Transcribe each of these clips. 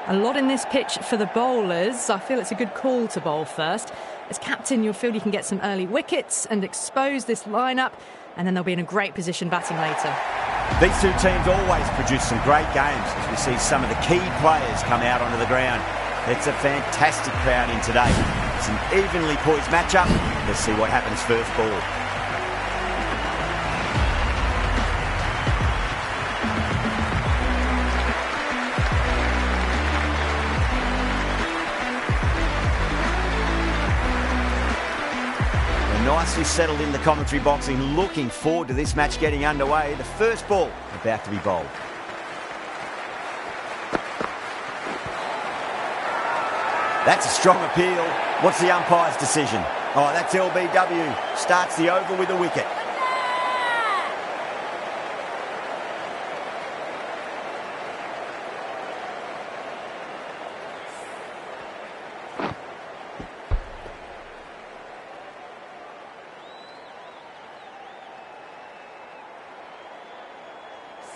A lot in this pitch for the bowlers. I feel it's a good call to bowl first. As captain, you'll feel you can get some early wickets and expose this lineup, and then they'll be in a great position batting later. These two teams always produce some great games as we see some of the key players come out onto the ground. It's a fantastic crowd in today. It's an evenly poised matchup. Let's see what happens first ball. Nicely settled in the commentary box and looking forward to this match getting underway. The first ball about to be bowled. That's a strong appeal. What's the umpire's decision? Oh, that's LBW. Starts the over with a wicket.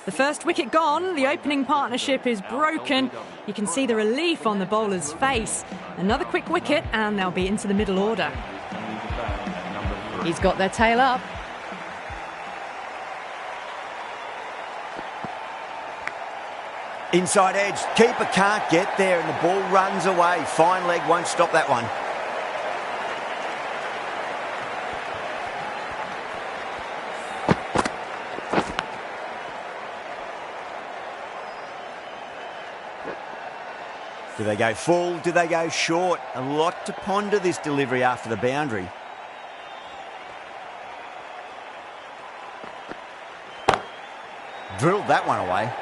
The first wicket gone, the opening partnership is broken. You can see the relief on the bowler's face. Another quick wicket and they'll be into the middle order. He's got their tail up. Inside edge, keeper can't get there and the ball runs away. Fine leg won't stop that one. Do they go full? Do they go short? A lot to ponder this delivery after the boundary. Drilled that one away.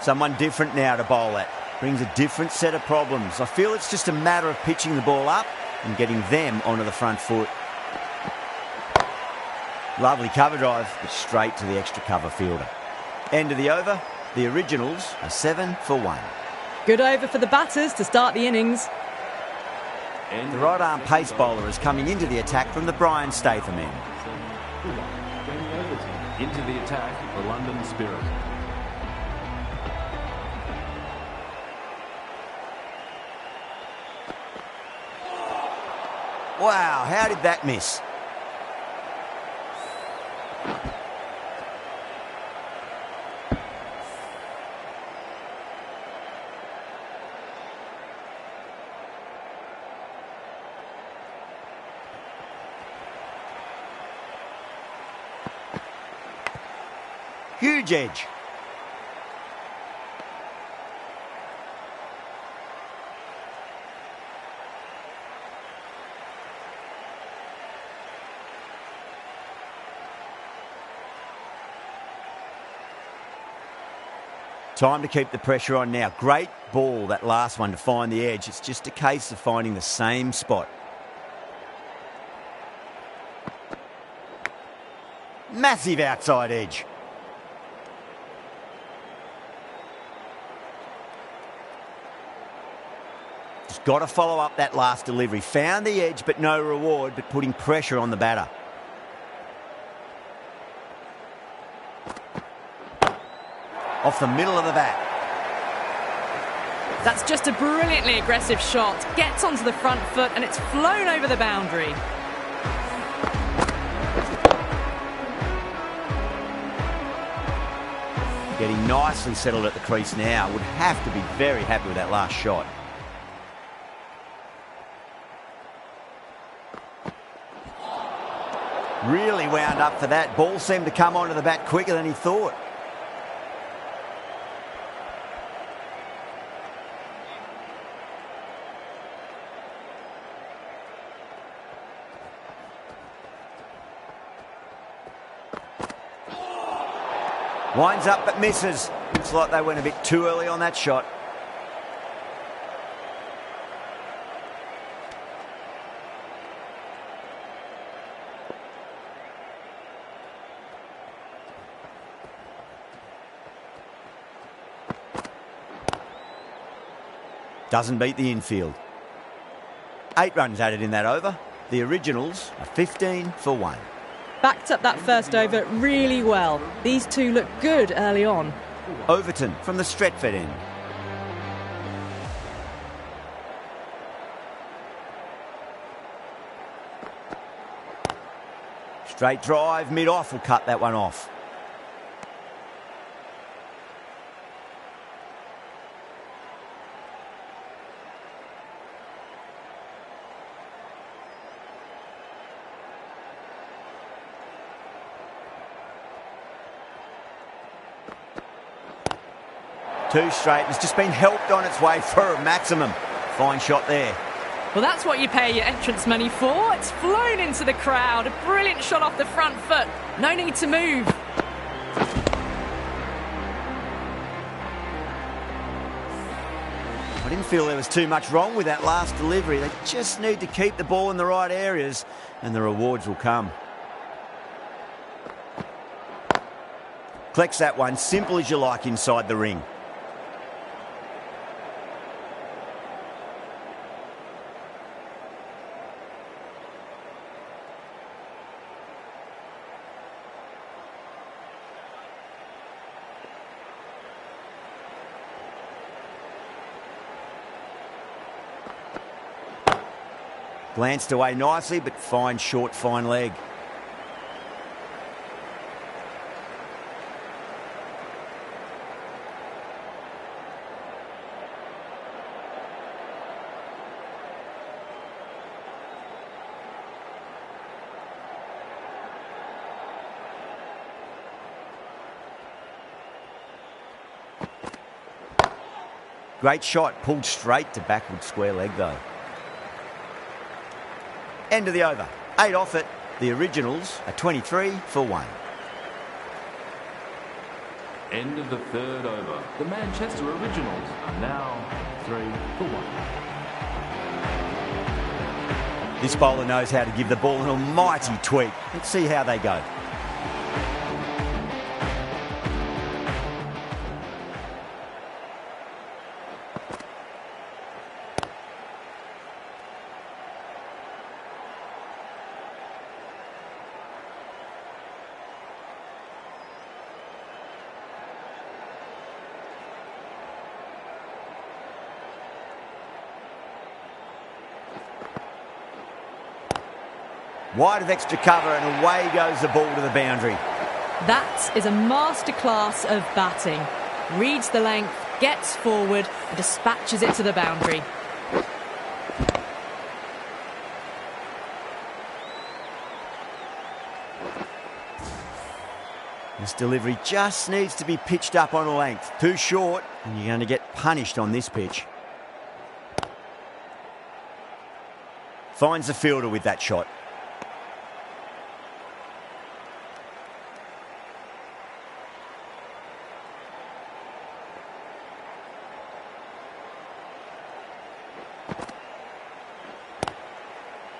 Someone different now to bowl at. Brings a different set of problems. I feel it's just a matter of pitching the ball up and getting them onto the front foot. Lovely cover drive, but straight to the extra cover fielder. End of the over. The Originals are 7 for 1. Good over for the batters to start the innings. The right arm pace bowler is coming into the attack from the Brian Statham end. Into the attack, the London Spirit. Wow, how did that miss? Huge edge. Time to keep the pressure on now. Great ball, that last one, to find the edge. It's just a case of finding the same spot. Massive outside edge. Just got to follow up that last delivery. Found the edge, but no reward, but putting pressure on the batter. Off the middle of the bat. That's just a brilliantly aggressive shot. Gets onto the front foot and it's flown over the boundary. Getting nicely settled at the crease now. Would have to be very happy with that last shot. Really wound up for that. Ball seemed to come onto the bat quicker than he thought. Winds up but misses. Looks like they went a bit too early on that shot. Doesn't beat the infield. 8 runs added in that over. The Originals are 15 for 1. Backed up that first over really well. These two look good early on. Overton from the Stretford end. Straight drive, mid-off will cut that one off. Two straight. It's just been helped on its way for a maximum. Fine shot there. Well, that's what you pay your entrance money for. It's flown into the crowd. A brilliant shot off the front foot. No need to move. I didn't feel there was too much wrong with that last delivery. They just need to keep the ball in the right areas and the rewards will come. Collects that one, simple as you like inside the ring. Glanced away nicely, but fine short, fine leg. Great shot, pulled straight to backward square leg though. End of the over. 8 off it. The Originals are 23 for 1. End of the third over. The Manchester Originals are now 3 for 1. This bowler knows how to give the ball an almighty tweak. Let's see how they go. Wide of extra cover and away goes the ball to the boundary. That is a masterclass of batting. Reads the length, gets forward and dispatches it to the boundary. This delivery just needs to be pitched up on a length. Too short and you're going to get punished on this pitch. Finds the fielder with that shot.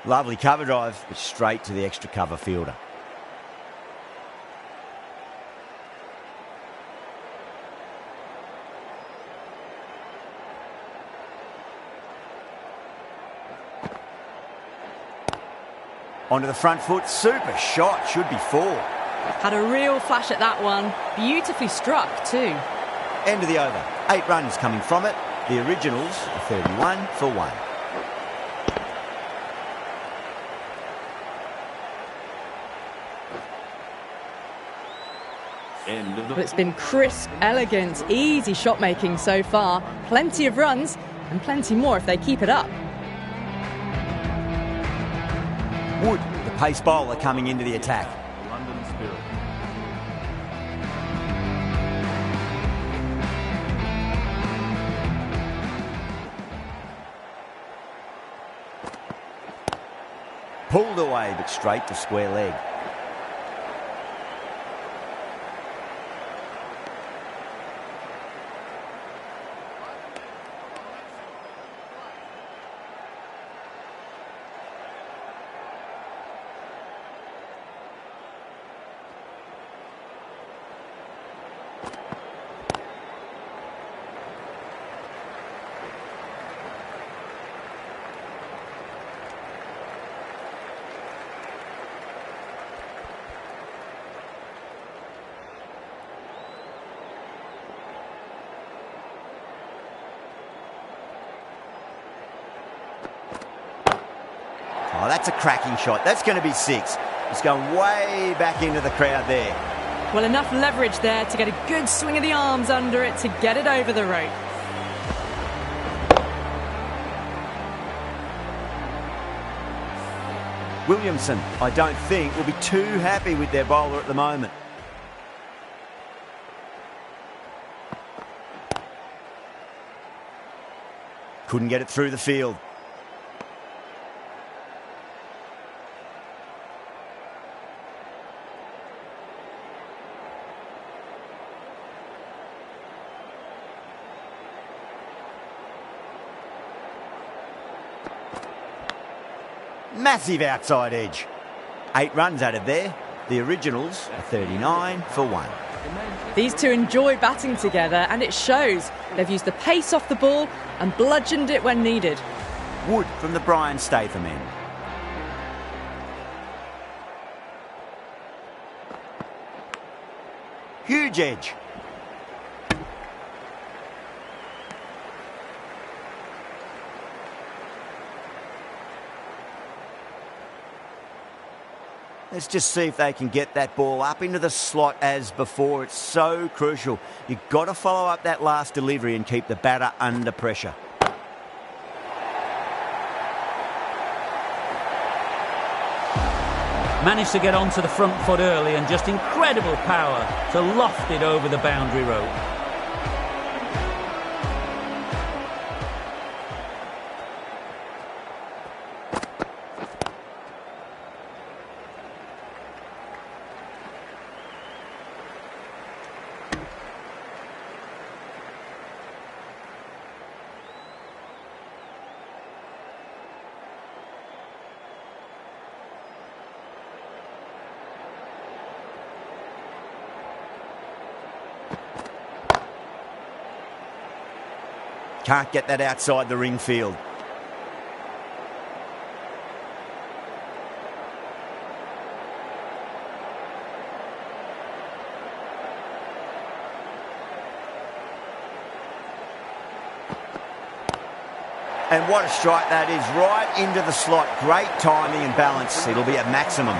Lovely cover drive, but straight to the extra cover fielder. Onto the front foot, super shot, should be 4. Had a real flash at that one. Beautifully struck too. End of the over. 8 runs coming from it. The Originals are 31 for 1. But it's been crisp, elegant, easy shot making so far. Plenty of runs and plenty more if they keep it up. Wood, the pace bowler, coming into the attack. London Spirit. Pulled away, but straight to square leg. that's a cracking shot. That's going to be 6. It's going way back into the crowd there. Well, enough leverage there to get a good swing of the arms under it to get it over the rope. Williamson, I don't think, will be too happy with their bowler at the moment. Couldn't get it through the field. Massive outside edge. 8 runs added there. The Originals are 39 for 1. These two enjoy batting together, and it shows. They've used the pace off the ball and bludgeoned it when needed. Wood from the Brian Statham end. Huge edge. Let's just see if they can get that ball up into the slot as before. It's so crucial. You've got to follow up that last delivery and keep the batter under pressure. Managed to get onto the front foot early and just incredible power to loft it over the boundary rope. Can't get that outside the ring field. And what a strike that is, right into the slot. Great timing and balance. It'll be at maximum.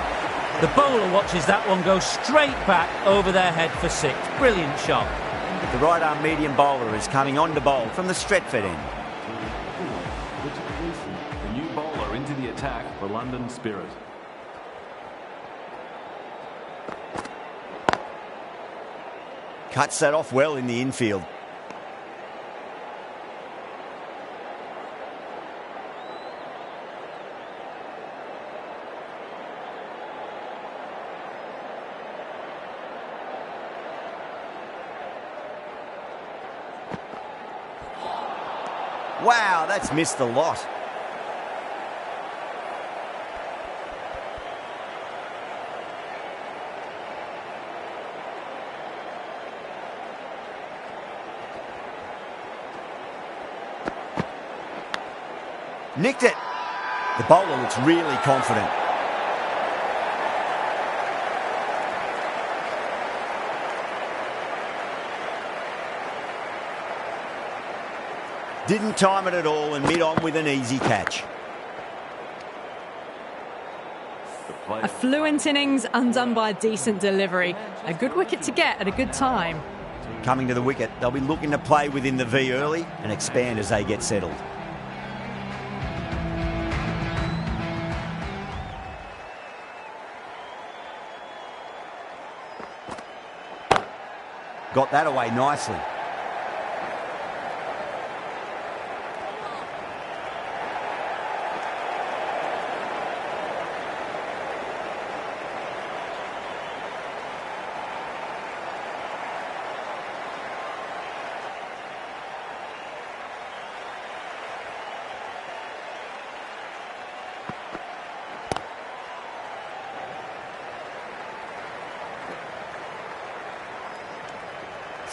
The bowler watches that one go straight back over their head for 6. Brilliant shot. The right-arm medium bowler is coming on to bowl from the Stretford end. The new bowler into the attack for London Spirit. Cuts that off well in the infield. Wow, that's missed the lot. Nicked it. The bowler looks really confident. Didn't time it at all and mid-on with an easy catch. A fluent innings undone by a decent delivery. A good wicket to get at a good time. Coming to the wicket, they'll be looking to play within the V early and expand as they get settled. Got that away nicely.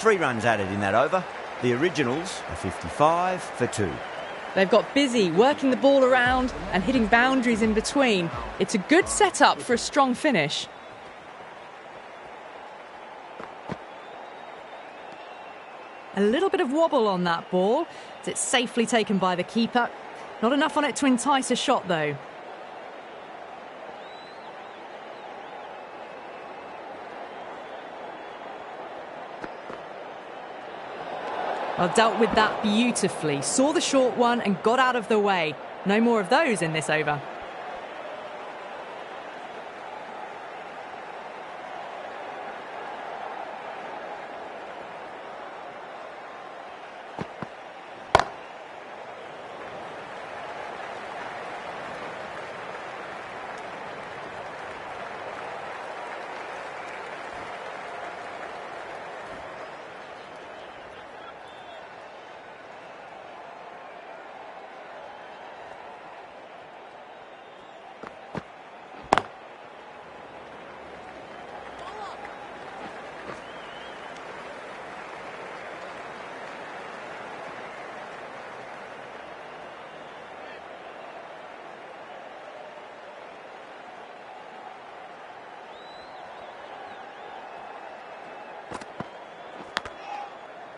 Three runs added in that over. The Originals are 55 for 2. They've got busy working the ball around and hitting boundaries in between. It's a good setup for a strong finish. A little bit of wobble on that ball. It's safely taken by the keeper. Not enough on it to entice a shot though. Well, dealt with that beautifully. Saw the short one and got out of the way. No more of those in this over.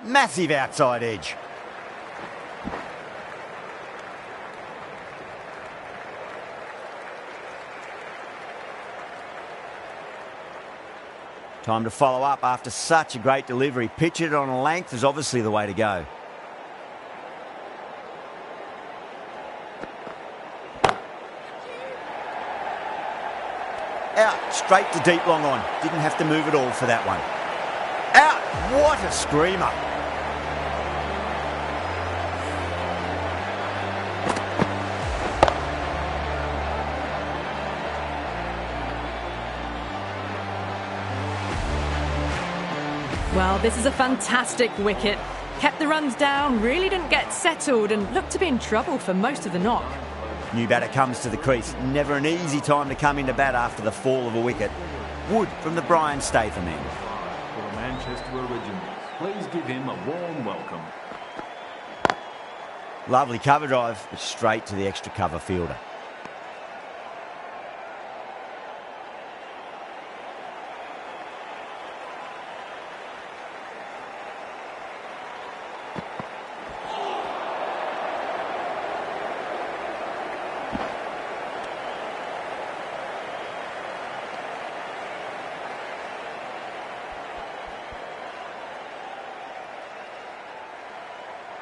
Massive outside edge. Time to follow up after such a great delivery. Pitch it on a length is obviously the way to go. Out, straight to deep long on. Didn't have to move at all for that one. Out, what a screamer. Well, this is a fantastic wicket. Kept the runs down, really didn't get settled and looked to be in trouble for most of the knock. New batter comes to the crease. Never an easy time to come into bat after the fall of a wicket. Wood from the Brian Statham end. For the Manchester Originals, please give him a warm welcome. Lovely cover drive, but straight to the extra cover fielder.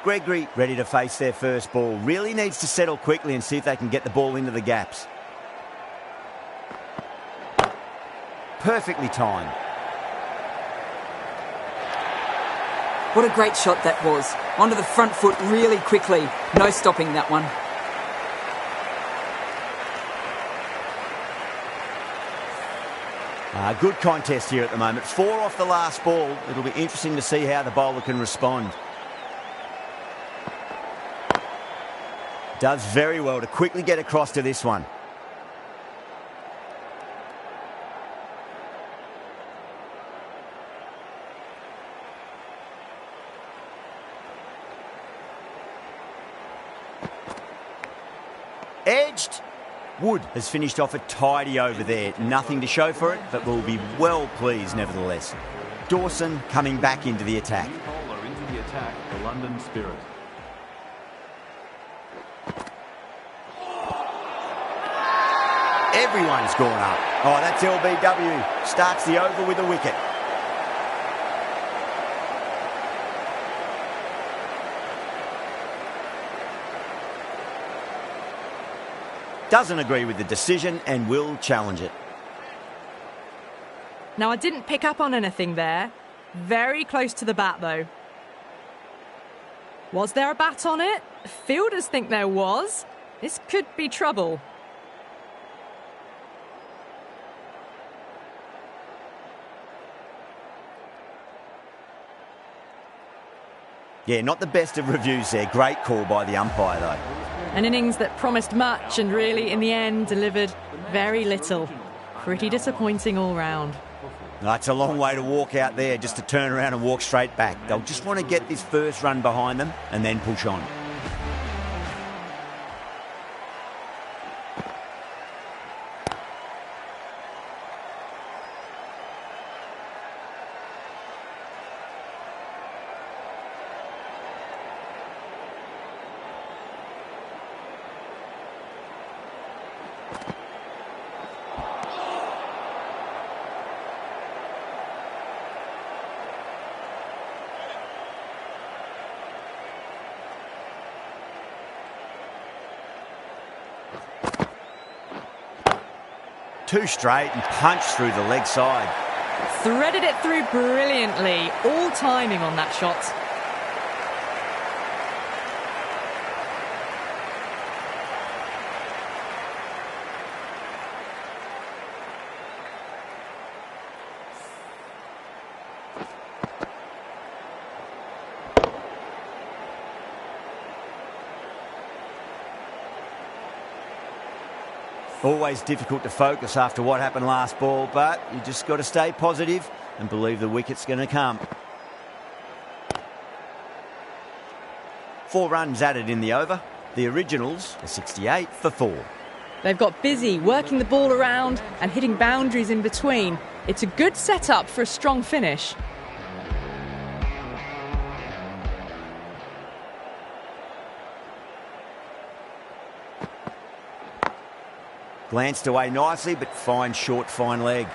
Gregory ready to face their first ball. Really needs to settle quickly and see if they can get the ball into the gaps. Perfectly timed. What a great shot that was. Onto the front foot really quickly. No stopping that one. Good contest here at the moment. 4 off the last ball. It'll be interesting to see how the bowler can respond. Does very well to quickly get across to this one. Edged. Wood has finished off a tidy over there. Nothing to show for it, but will be well pleased nevertheless. Dawson coming back into the attack. New bowler into the attack, the London Spirit. Everyone's gone up. Oh, that's LBW. Starts the over with a wicket. Doesn't agree with the decision and will challenge it. Now, I didn't pick up on anything there. Very close to the bat, though. Was there a bat on it? Fielders think there was. This could be trouble. Yeah, not the best of reviews there. Great call by the umpire, though. An innings that promised much and really, in the end, delivered very little. Pretty disappointing all round. It's a long way to walk out there just to turn around and walk straight back. They'll just want to get this first run behind them and then push on. too straight and punched through the leg side. Threaded it through brilliantly. All timing on that shot. Always difficult to focus after what happened last ball, but you just got to stay positive and believe the wicket's going to come. 4 runs added in the over. The Originals are 68 for 4. They've got busy working the ball around and hitting boundaries in between. It's a good setup for a strong finish. Glanced away nicely, but fine short, fine leg.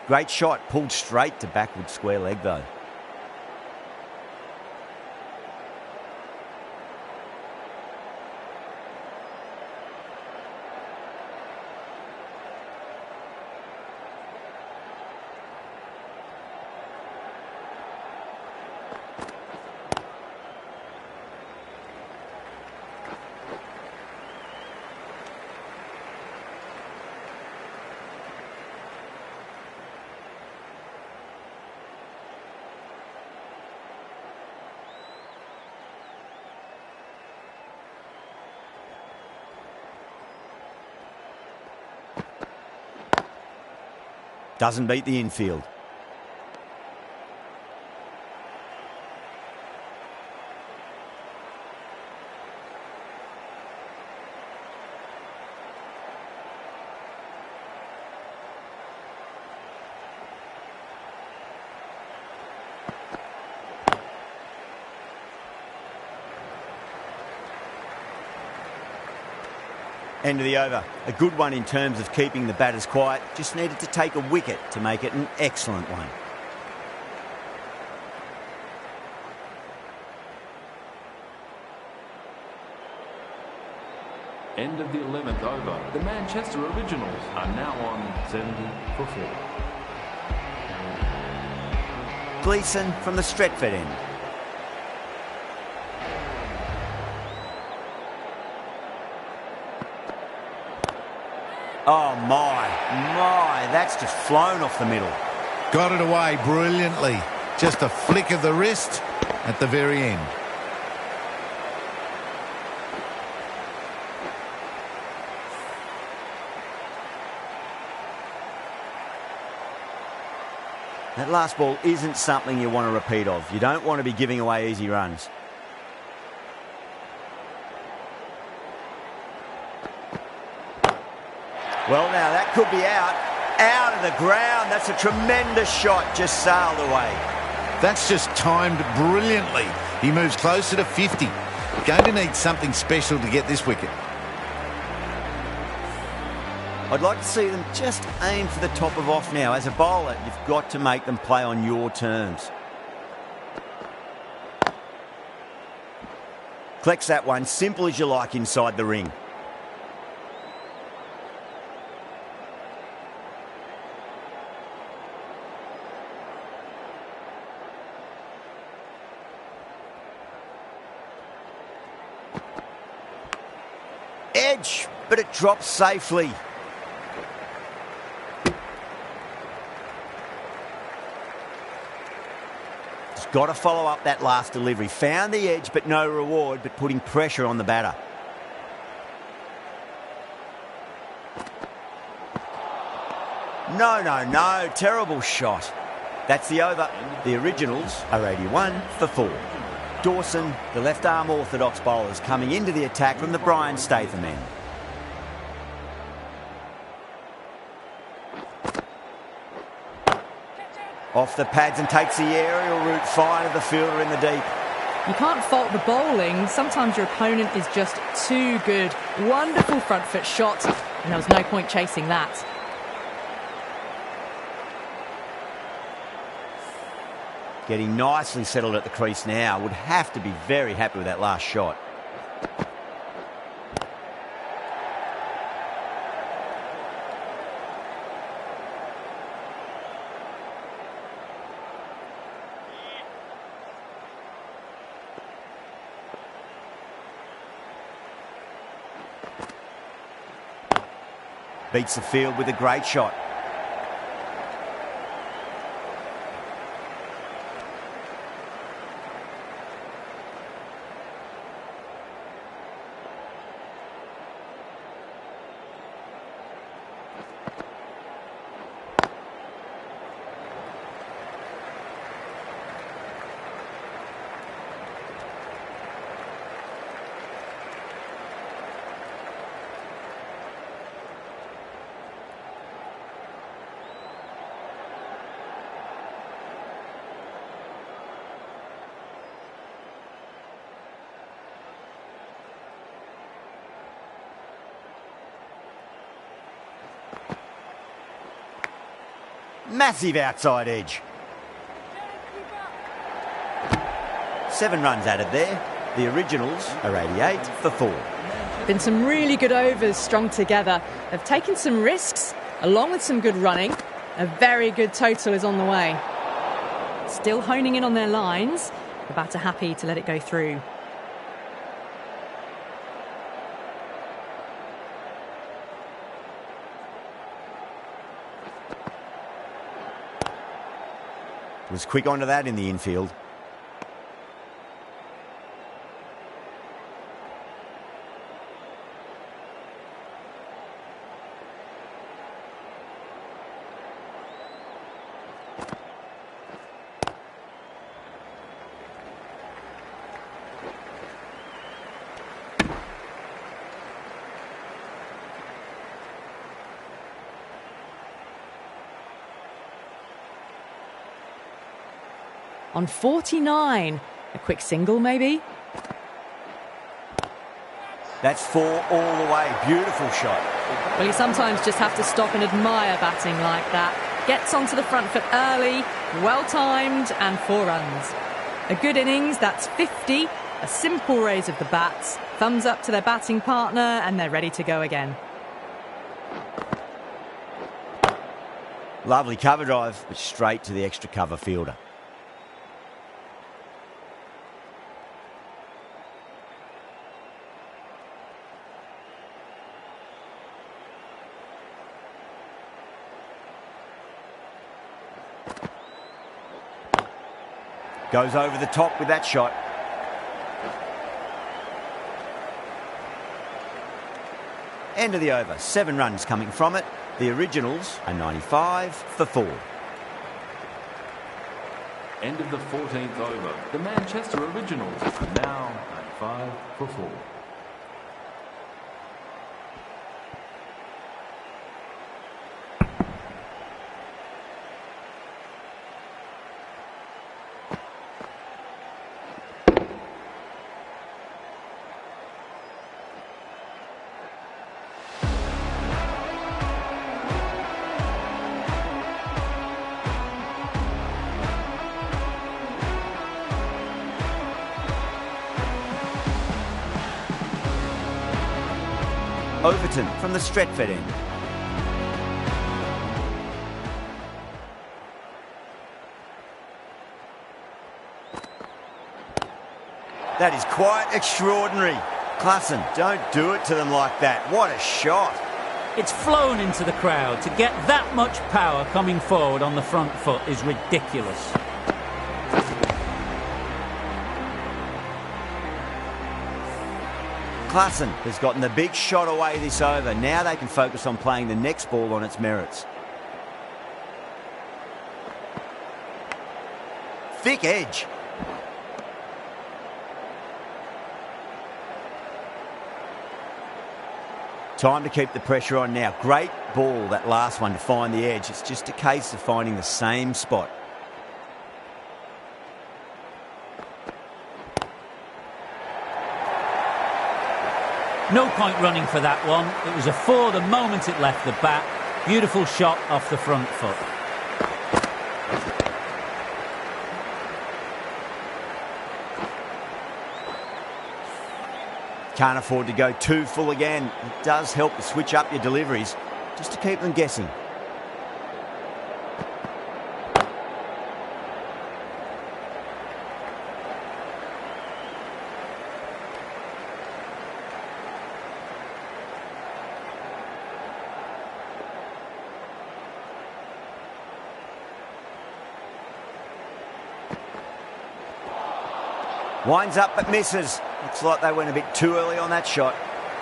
Great shot, pulled straight to backward square leg though. Doesn't beat the infield. End of the over. A good one in terms of keeping the batters quiet. Just needed to take a wicket to make it an excellent one. End of the 11th over. The Manchester Originals are now on 70 for 4. Gleeson from the Stretford end. Oh my, that's just flown off the middle. Got it away brilliantly. Just a flick of the wrist at the very end. That last ball isn't something you want to repeat of. You don't want to be giving away easy runs. Well, now that could be out of the ground. That's a tremendous shot, just sailed away. That's just timed brilliantly. He moves closer to 50. Going to need something special to get this wicket. I'd like to see them just aim for the top of off now. As a bowler, you've got to make them play on your terms. Collects that one, simple as you like inside the ring. Edge, but it drops safely. Just got to follow up that last delivery. Found the edge, but no reward, but putting pressure on the batter. No, terrible shot. That's the over. The Originals are 81 for 4. Dawson, the left-arm orthodox bowlers, coming into the attack from the Brian Statham end. Off the pads and takes the aerial route fine of the fielder in the deep. You can't fault the bowling. Sometimes your opponent is just too good. Wonderful front foot shot, and there was no point chasing that. Getting nicely settled at the crease now. Would have to be very happy with that last shot. Beats the field with a great shot. Massive outside edge. 7 runs added there. The Originals are 88 for 4. Been some really good overs strung together. They've taken some risks, along with some good running. A very good total is on the way. Still honing in on their lines. The batter happy to let it go through. Was quick onto that in the infield. On 49. A quick single, maybe? That's 4 all the way. Beautiful shot. Well, you sometimes just have to stop and admire batting like that. Gets onto the front foot early, well-timed, and 4 runs. A good innings, that's 50. A simple raise of the bats. Thumbs up to their batting partner, and they're ready to go again. Lovely cover drive, but straight to the extra cover fielder. Goes over the top with that shot. End of the over. 7 runs coming from it. The Originals are 95 for 4. End of the 14th over. The Manchester Originals are now 95 for 4. Overton from the Stretford end. That is quite extraordinary. Klassen, don't do it to them like that. What a shot. It's flown into the crowd. To get that much power coming forward on the front foot is ridiculous. Klassen has gotten the big shot away this over. Now they can focus on playing the next ball on its merits. Thick edge. Time to keep the pressure on now. Great ball, that last one, to find the edge. It's just a case of finding the same spot. No point running for that one. It was a 4 the moment it left the bat. Beautiful shot off the front foot. Can't afford to go too full again. It does help to switch up your deliveries, just to keep them guessing. Winds up but misses. Looks like they went a bit too early on that shot.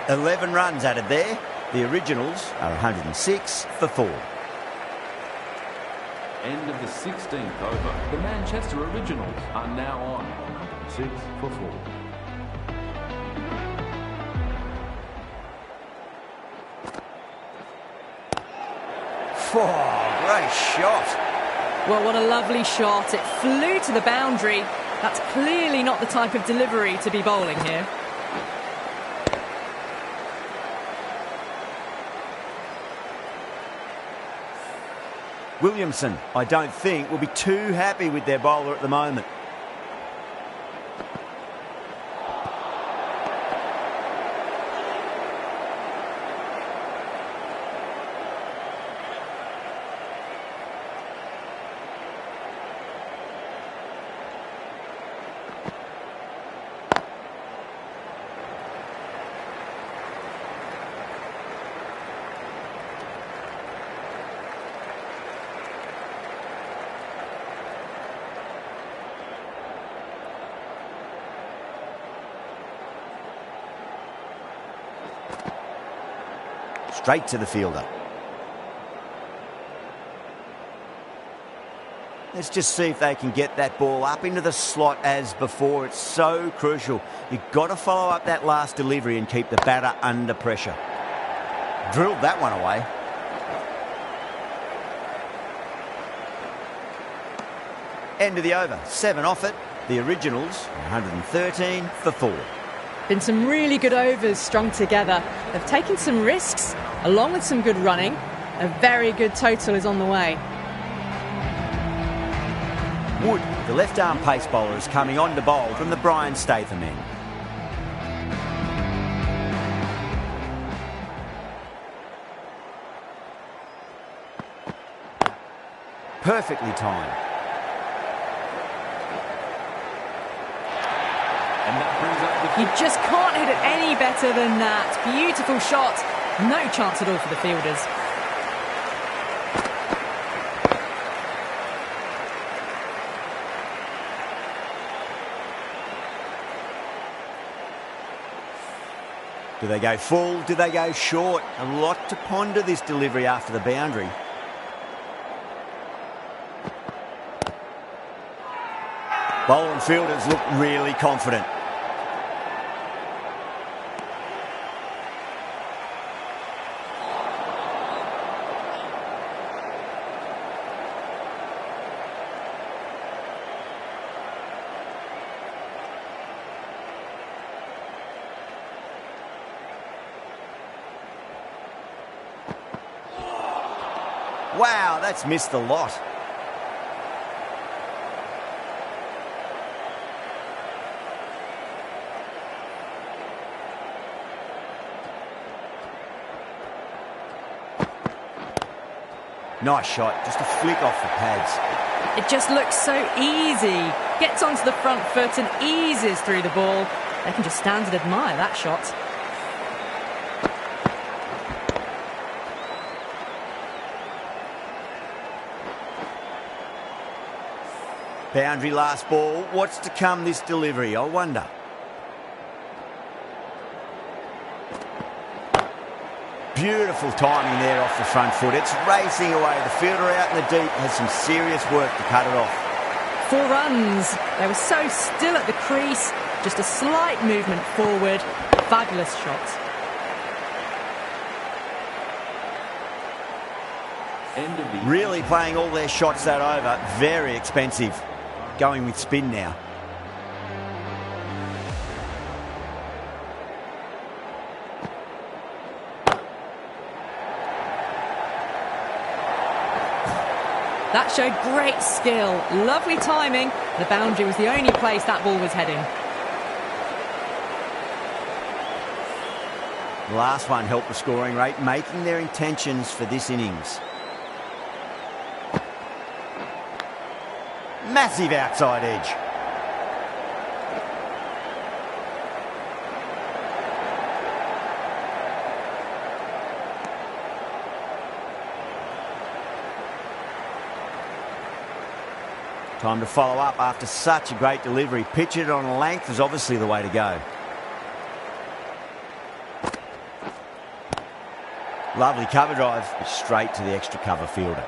11 runs added there. The Originals are 106 for 4. End of the 16th over. The Manchester Originals are now on 106 for 4. Oh, great shot. Well, what a lovely shot. It flew to the boundary. That's clearly not the type of delivery to be bowling here. Williamson, I don't think, will be too happy with their bowler at the moment. Straight to the fielder. Let's just see if they can get that ball up into the slot as before. It's so crucial. You've got to follow up that last delivery and keep the batter under pressure. Drilled that one away. End of the over. 7 off it. The Originals, 113 for 4. Been some really good overs strung together. They've taken some risks, along with some good running. A very good total is on the way. Wood, the left-arm pace bowler, is coming on to bowl from the Brian Statham end. Perfectly timed. And that brings up the You just can't hit it any better than that. Beautiful shot. No chance at all for the fielders. Do they go full? Do they go short? A lot to ponder this delivery after the boundary. Bowler and fielders look really confident. Wow, that's missed a lot. Nice shot, just a flick off the pads. It just looks so easy. Gets onto the front foot and eases through the ball. They can just stand and admire that shot. Boundary last ball. What's to come this delivery, I wonder. Beautiful timing there off the front foot. It's racing away. The fielder out in the deep has some serious work to cut it off. 4 runs. They were so still at the crease. Just a slight movement forward. Fabulous shot. Really playing all their shots that over. Very expensive. Going with spin now. That showed great skill, lovely timing. The boundary was the only place that ball was heading. The last one helped the scoring rate, making their intentions for this innings. Massive outside edge. Time to follow up after such a great delivery. Pitch it on a length is obviously the way to go. Lovely cover drive, straight to the extra cover fielder.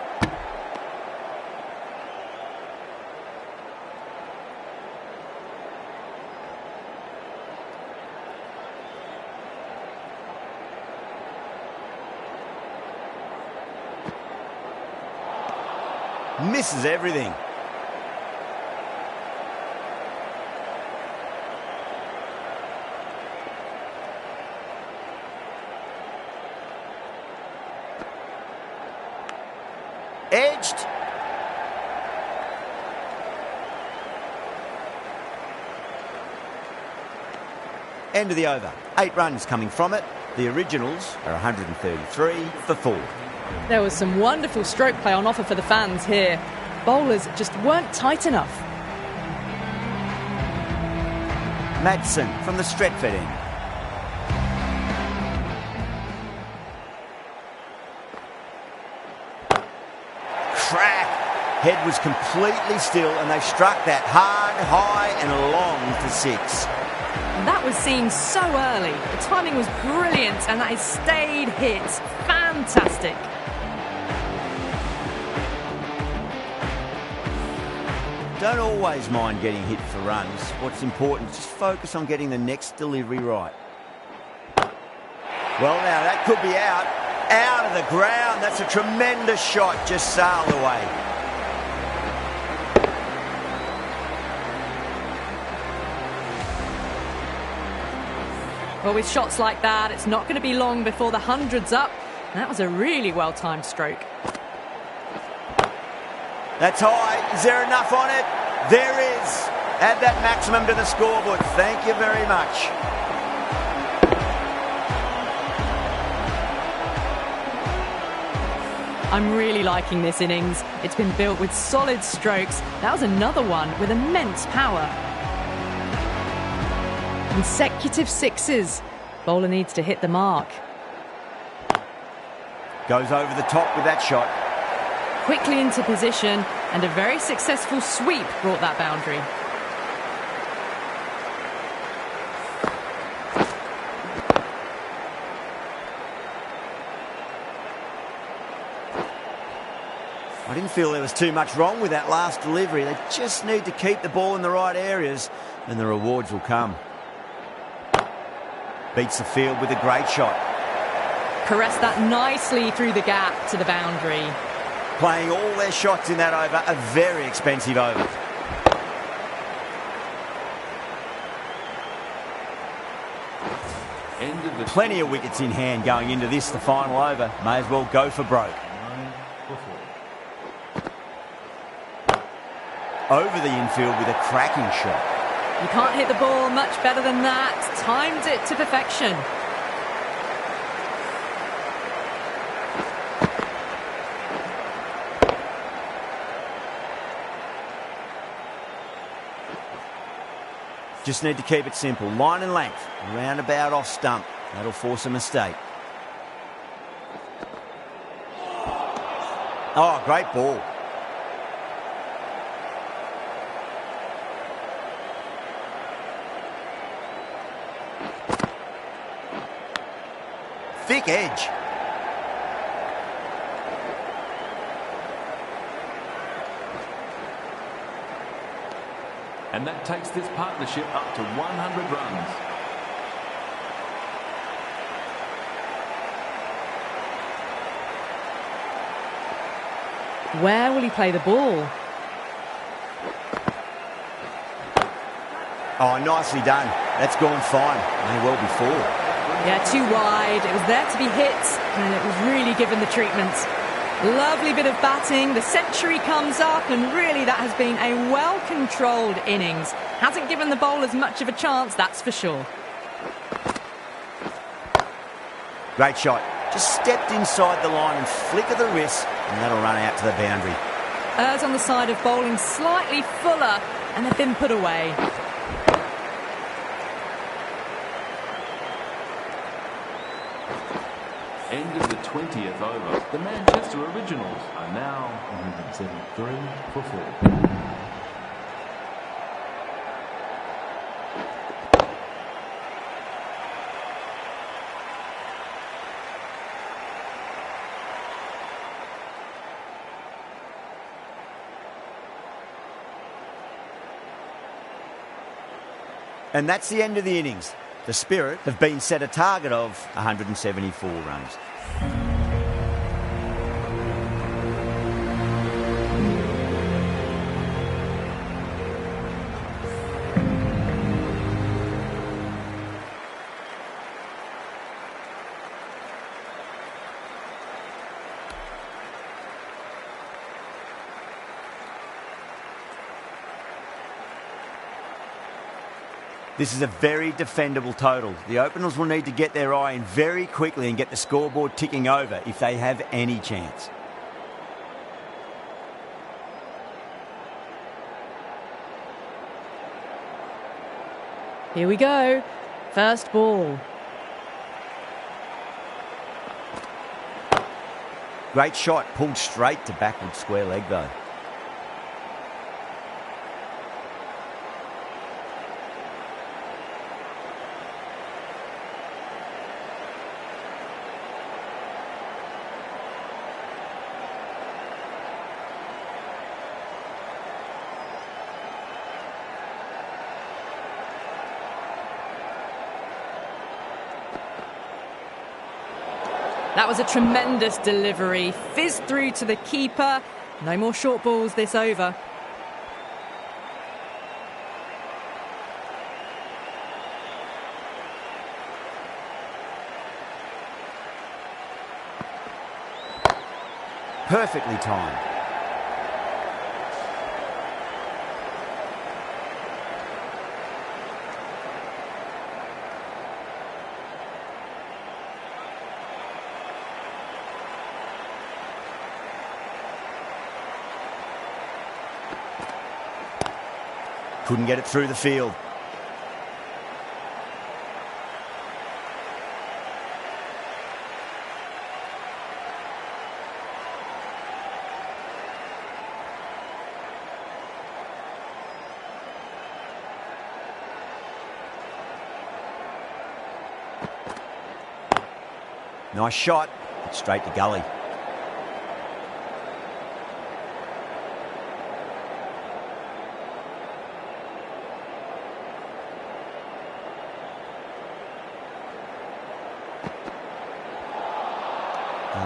Misses everything. Edged. End of the over. 8 runs coming from it. The Originals are 133 for 4. There was some wonderful stroke play on offer for the fans here. Bowlers just weren't tight enough. Madsen from the Stretford end. Crack. Head was completely still and they struck that hard, high and long for 6. And that was seen so early. The timing was brilliant and that is stayed hit. Fantastic. Don't always mind getting hit for runs. What's important is just focus on getting the next delivery right. Well, now that could be out of the ground. That's a tremendous shot, just sailed away. Well, with shots like that, it's not going to be long before the 100's up. That was a really well-timed stroke. That's high. Is there enough on it? There is. Add that maximum to the scoreboard. Thank you very much. I'm really liking this innings. It's been built with solid strokes. That was another one with immense power. Consecutive 6s. Bowler needs to hit the mark. Goes over the top with that shot. Quickly into position, and a very successful sweep brought that boundary. I didn't feel there was too much wrong with that last delivery. They just need to keep the ball in the right areas and the rewards will come. Beats the field with a great shot. Caressed that nicely through the gap to the boundary. Playing all their shots in that over, a very expensive over. Plenty of wickets in hand going into this, the final over. May as well go for broke. Over the infield with a cracking shot. You can't hit the ball much better than that. Timed it to perfection. Just need to keep it simple. Line and length. Roundabout off stump. That'll force a mistake. Oh, great ball. Thick edge. And that takes this partnership up to 100 runs. Where will he play the ball? Oh, nicely done. That's gone fine. May well be 4. Yeah, too wide. It was there to be hit, and it was really given the treatment. Lovely bit of batting. The century comes up, and really that has been a well-controlled innings. Hasn't given the bowlers much of a chance, that's for sure. Great shot. Just stepped inside the line and flick of the wrist, and that'll run out to the boundary. Errs on the side of bowling slightly fuller, and they've been put away. End of the 20th over. The Manchester Originals are now 173 for 4. And that's the end of the innings. The Spirit have been set a target of 174 runs. This is a very defendable total. The openers will need to get their eye in very quickly and get the scoreboard ticking over if they have any chance. Here we go. First ball. Great shot, pulled straight to backward square leg though. That was a tremendous delivery. Fizzed through to the keeper. No more short balls this over. Perfectly timed. Couldn't get it through the field. Nice shot, but straight to gully.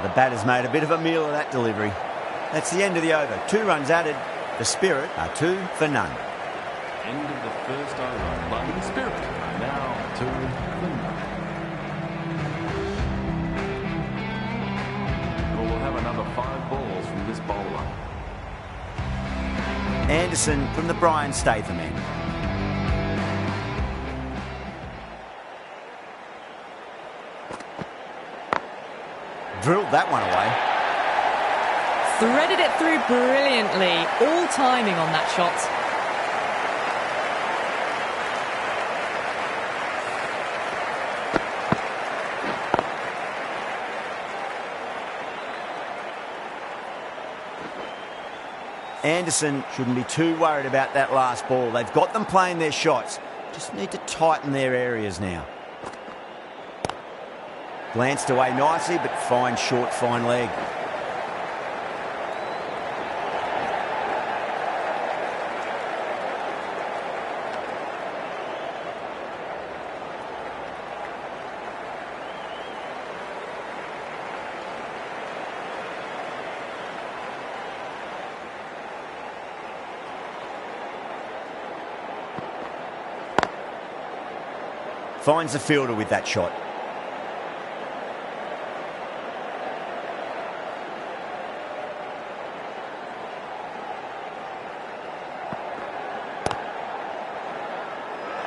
The batter's made a bit of a meal of that delivery. That's the end of the over. 2 runs added. The Spirit are 2 for none. End of the first over. London Spirit are now 2 for none. We'll have another 5 balls from this bowler. Anderson from the Brian Statham end. Drilled that one away. Threaded it through brilliantly. All timing on that shot. Anderson shouldn't be too worried about that last ball. They've got them playing their shots. Just need to tighten their areas now. Glanced away nicely, but fine short, fine leg. Finds the fielder with that shot.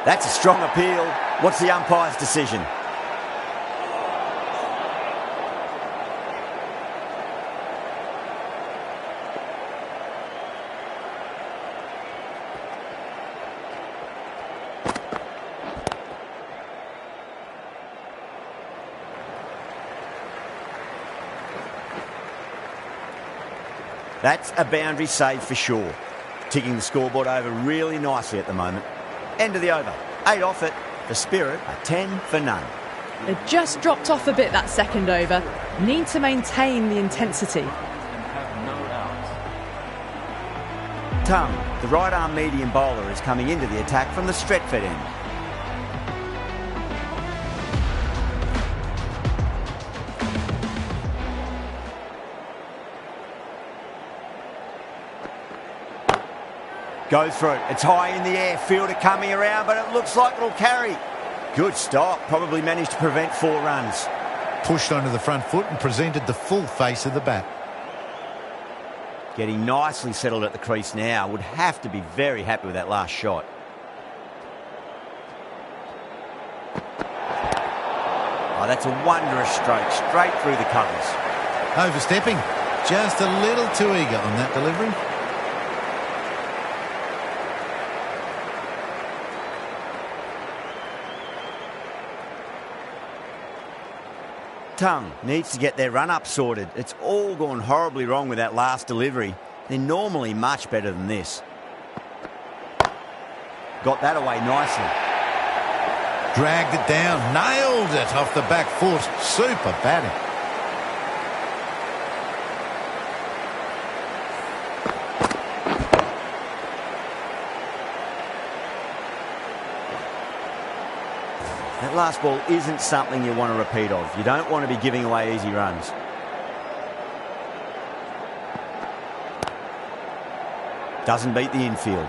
That's a strong appeal. What's the umpire's decision? That's a boundary save for sure. Ticking the scoreboard over really nicely at the moment. End of the over. 8 off it. The Spirit are 10 for none. They've just dropped off a bit that second over. Need to maintain the intensity. And have no outs. Tongue, the right arm medium bowler, is coming into the attack from the Stretford end. Go through it. It's high in the air. Fielder coming around, but it looks like it'll carry. Good stop. Probably managed to prevent 4 runs. Pushed onto the front foot and presented the full face of the bat. Getting nicely settled at the crease now. Would have to be very happy with that last shot. Oh, that's a wondrous stroke. Straight through the covers. Overstepping. Just a little too eager on that delivery. Tongue needs to get their run-up sorted. It's all gone horribly wrong with that last delivery. They're normally much better than this. Got that away nicely. Dragged it down. Nailed it off the back foot. Super batting. That last ball isn't something you want to repeat of. You don't want to be giving away easy runs. Doesn't beat the infield.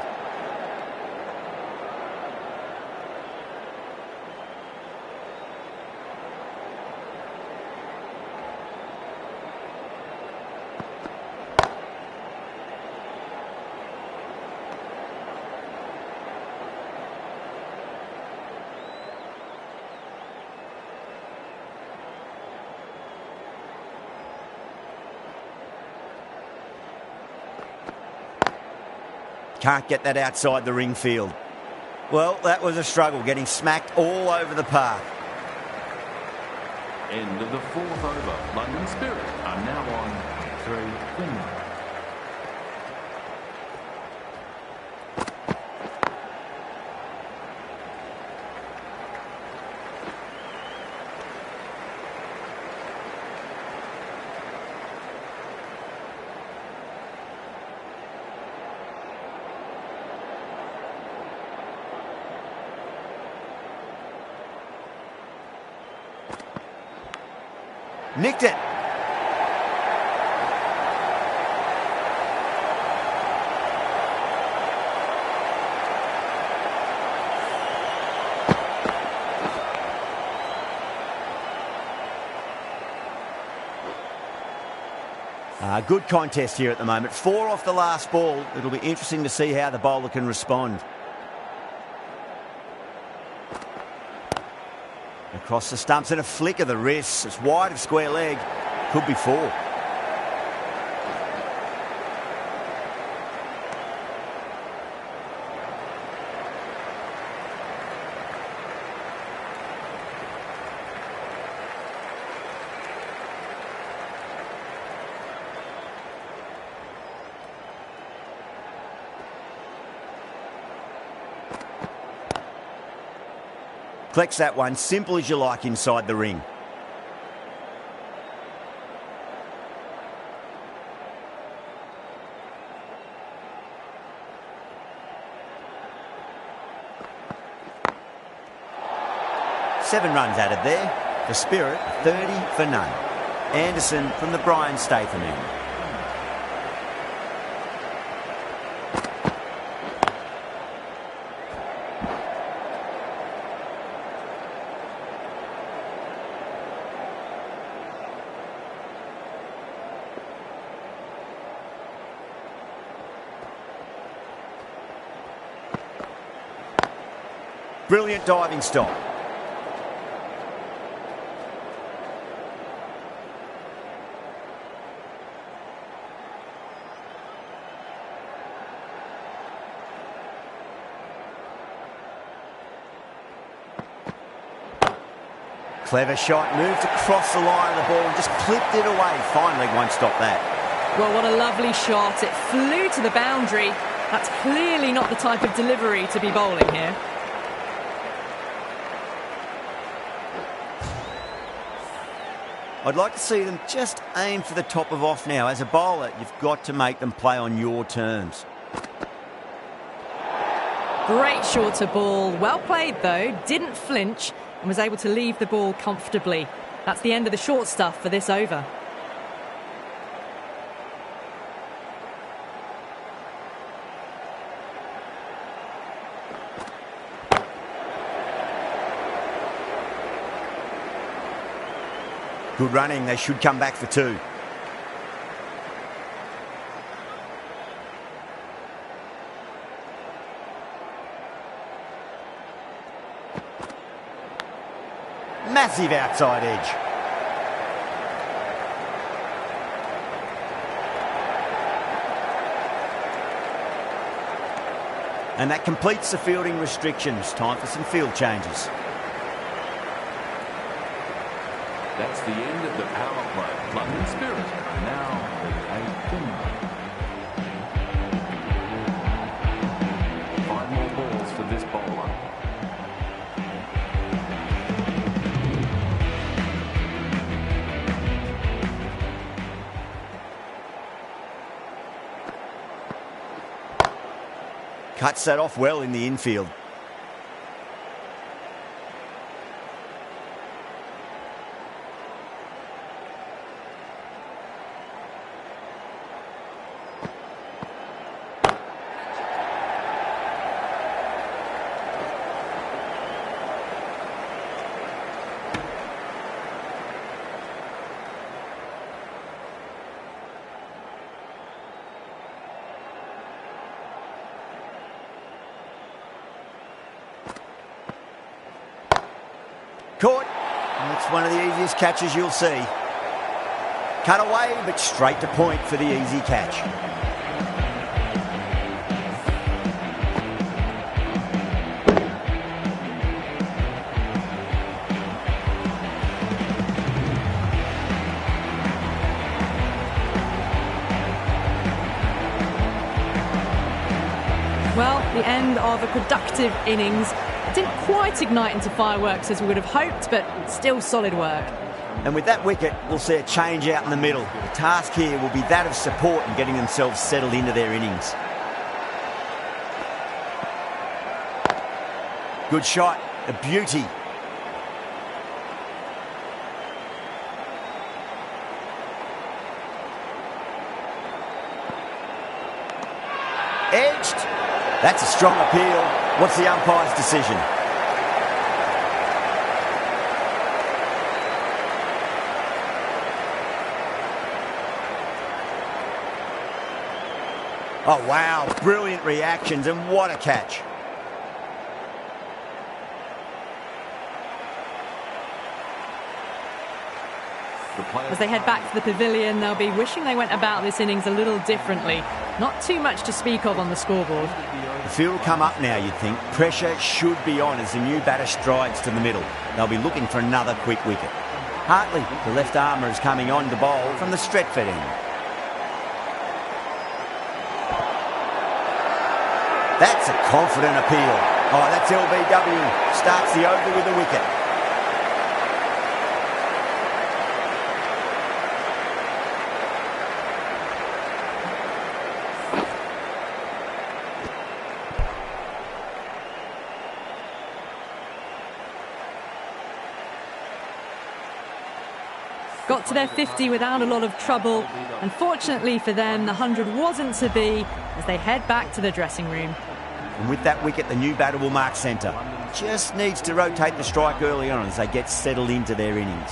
Can't get that outside the ring field. Well, that was a struggle, getting smacked all over the park. End of the 4th over. London Spirit are now on 3 for none. Nicked it. Good contest here at the moment. 4 off the last ball. It'll be interesting to see how the bowler can respond. Across the stumps and a flick of the wrists. It's wide of square leg. Could be 4. Collects that one, simple as you like, inside the ring. Seven runs added there. The Spirit, 30 for none. Anderson from the Brian Statham end. Brilliant diving stop. Clever shot, moved across the line of the ball and just clipped it away. Fine leg won't stop that. Well, what a lovely shot. It flew to the boundary. That's clearly not the type of delivery to be bowling here. I'd like to see them just aim for the top of off now. As a bowler, you've got to make them play on your terms. Great shorter ball. Well played, though. Didn't flinch and was able to leave the ball comfortably. That's the end of the short stuff for this over. Good running. They should come back for two. Massive outside edge. And that completes the fielding restrictions. Time for some field changes. That's the end of the power play. London Spirit are now at 8 for 9. 5 more balls for this bowler. Cuts that off well in the infield. Caught. And it's one of the easiest catches you'll see. Cut away, but straight to point for the easy catch. Well, the end of a productive innings. Didn't quite ignite into fireworks as we would have hoped, but still solid work. And with that wicket, we'll see a change out in the middle. The task here will be that of support and getting themselves settled into their innings. Good shot, a beauty. Edged. That's a strong appeal. What's the umpire's decision? Oh, wow. Brilliant reactions, and what a catch. As they head back to the pavilion, they'll be wishing they went about this innings a little differently. Not too much to speak of on the scoreboard. The field will come up now, you'd think. Pressure should be on as the new batter strides to the middle. They'll be looking for another quick wicket. Hartley, the left armour, is coming on to bowl from the Stretford end. That's a confident appeal. Oh, that's LBW. Starts the over with a wicket. Got to their 50 without a lot of trouble. Unfortunately for them, the 100 wasn't to be as they head back to the dressing room. And with that wicket, the new batter will mark centre. Just needs to rotate the strike early on as they get settled into their innings.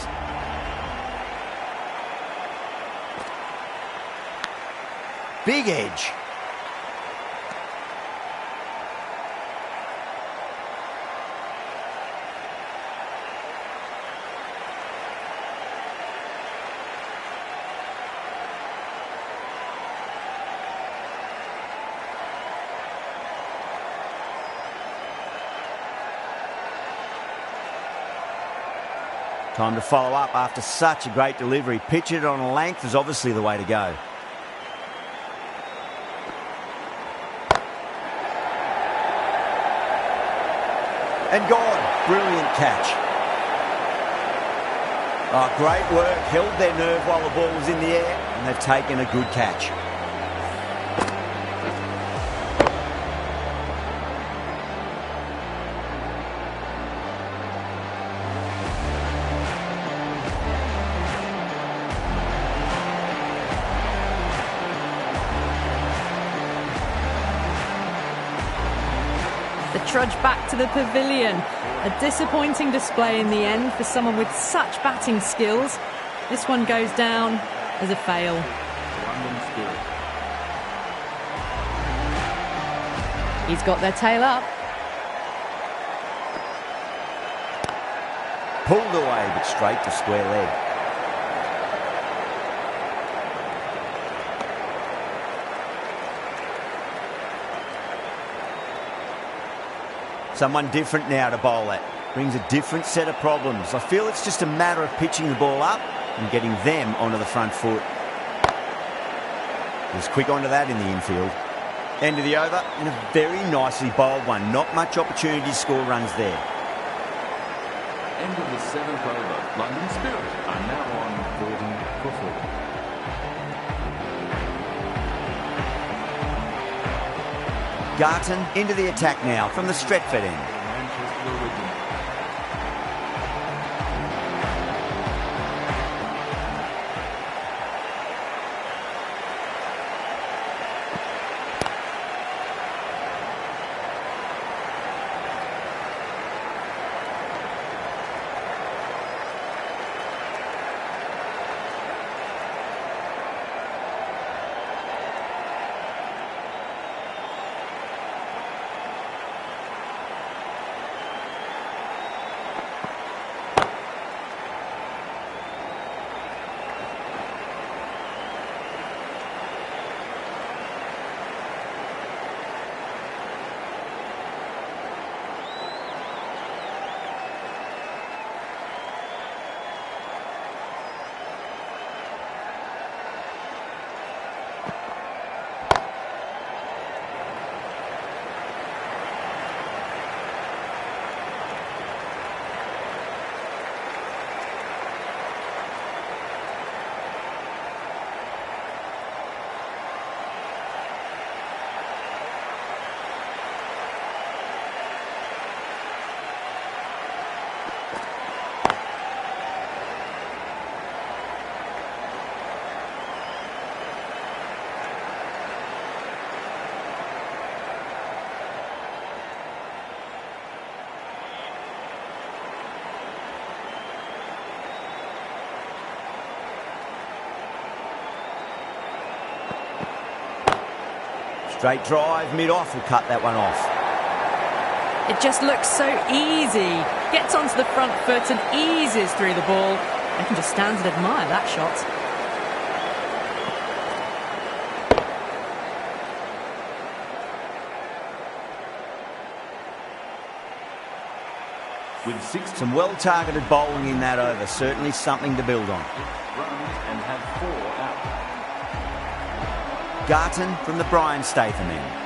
Big edge. Time to follow up after such a great delivery. Pitch it on a length is obviously the way to go. And gone. Brilliant catch. Oh, great work. Held their nerve while the ball was in the air, and they've taken a good catch. The trudge back to the pavilion. A disappointing display in the end for someone with such batting skills. This one goes down as a fail. London Spirit. He's got their tail up. Pulled away, but straight to square leg. Someone different now to bowl at. Brings a different set of problems. I feel it's just a matter of pitching the ball up and getting them onto the front foot. He's quick onto that in the infield. End of the over, and a very nicely bowled one. Not much opportunity to score runs there. End of the 7th over. London Spirit are now on 40 for 4. Garton into the attack now from the Stretford end. Manchester Original. Straight drive, mid-off will cut that one off. It just looks so easy. Gets onto the front foot and eases through the ball. I can just stand and admire that shot. With 6 Some well-targeted bowling in that over. Certainly something to build on. runs and have 4 out. Garton from the Brian Statham end.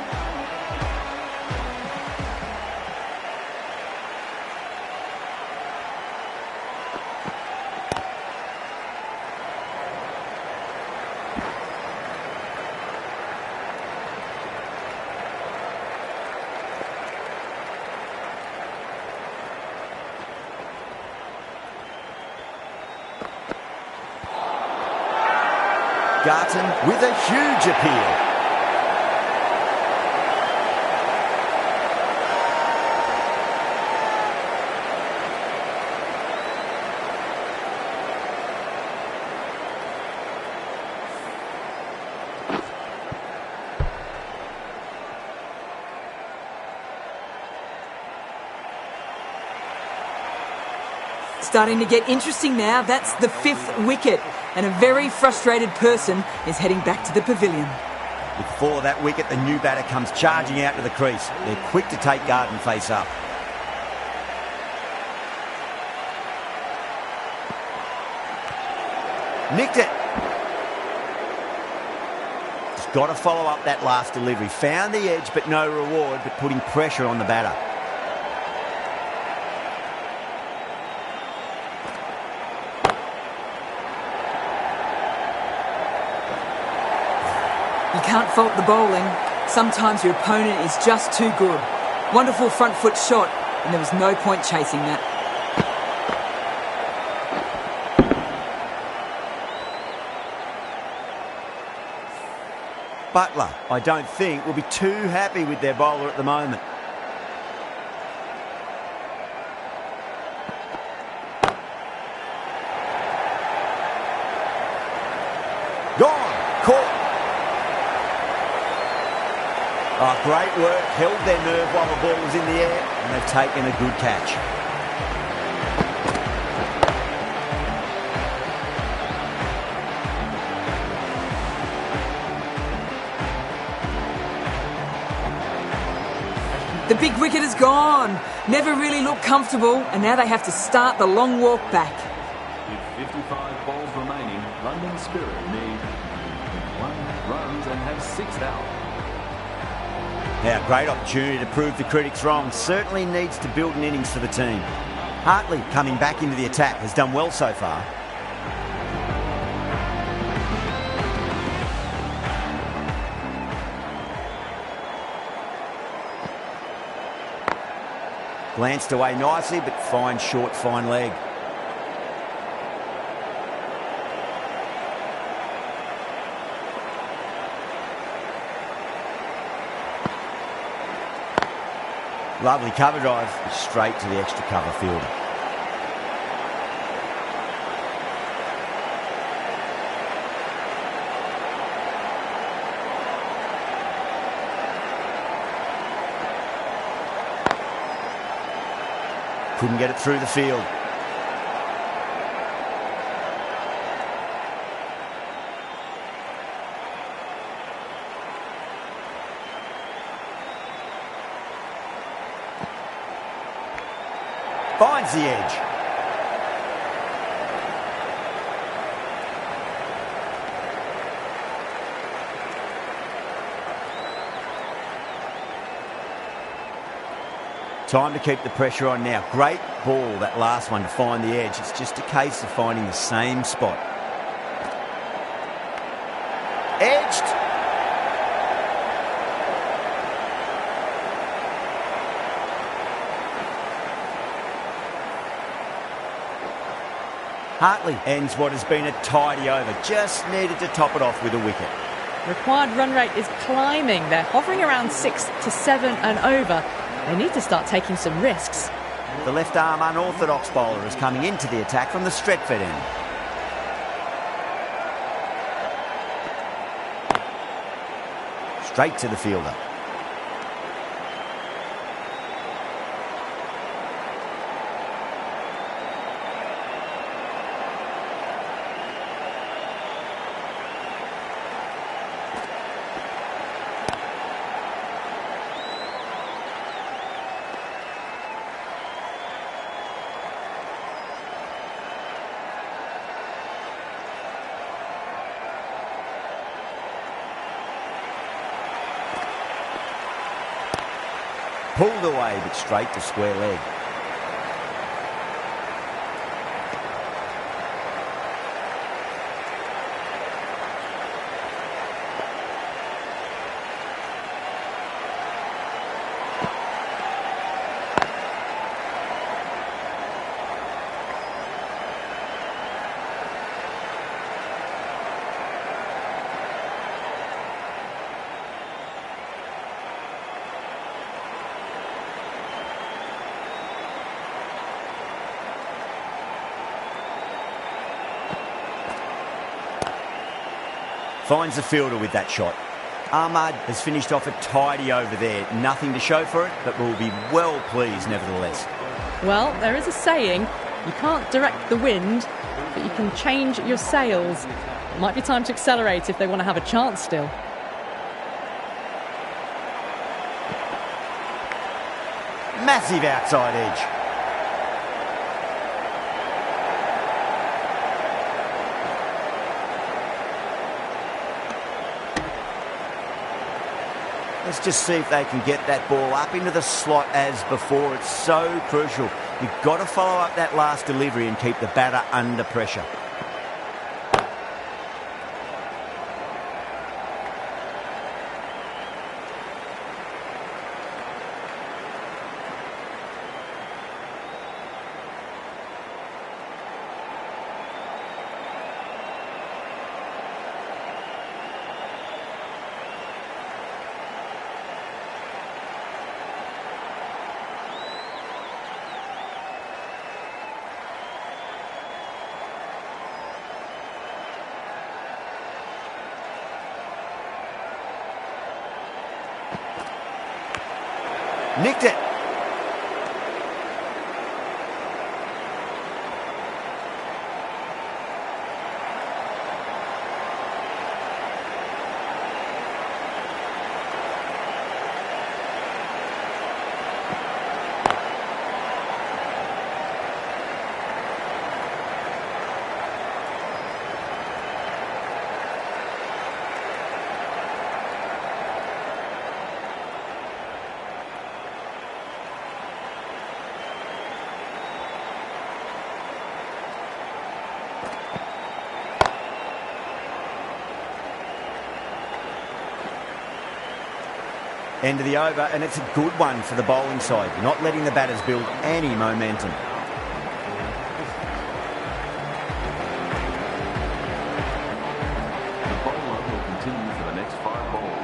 Garton with a huge appeal. Starting to get interesting now. That's the 5th wicket. And a very frustrated person is heading back to the pavilion. Before that wicket, the new batter comes charging out to the crease. They're quick to take Garton face up. Nicked it. Just got to follow up that last delivery. Found the edge, but no reward, but putting pressure on the batter. You can't fault the bowling. Sometimes your opponent is just too good. Wonderful front foot shot, and there was no point chasing that. Butler, I don't think, will be too happy with their bowler at the moment. Gone. Caught. Oh, great work. Held their nerve while the ball was in the air, and they've taken a good catch. The big wicket is gone. Never really looked comfortable, and now they have to start the long walk back. With 55 balls remaining, London Spirit need 1 runs and have 6 out. Now, great opportunity to prove the critics wrong. Certainly needs to build an innings for the team. Hartley, coming back into the attack, has done well so far. Glanced away nicely, but fine short, fine leg. Lovely cover drive, straight to the extra cover fielder. Couldn't get it through the field. Finds the edge. Time to keep the pressure on now. Great ball, that last one, to find the edge. It's just a case of finding the same spot. Edged. Hartley ends what has been a tidy over. Just needed to top it off with a wicket. Required run rate is climbing. They're hovering around 6 to 7 and over. They need to start taking some risks. The left-arm unorthodox bowler is coming into the attack from the Stretford end. Straight to the fielder. Pulled away, but straight to square leg. Finds the fielder with that shot. Ahmad has finished off a tidy over there. Nothing to show for it, but will be well pleased nevertheless. Well, there is a saying, you can't direct the wind, but you can change your sails. It might be time to accelerate if they want to have a chance still. Massive outside edge. Let's just see if they can get that ball up into the slot as before. It's so crucial. You've got to follow up that last delivery and keep the batter under pressure. Nicked it. End of the over, and it's a good one for the bowling side, not letting the batters build any momentum. The bowler will continue for the next 5 balls.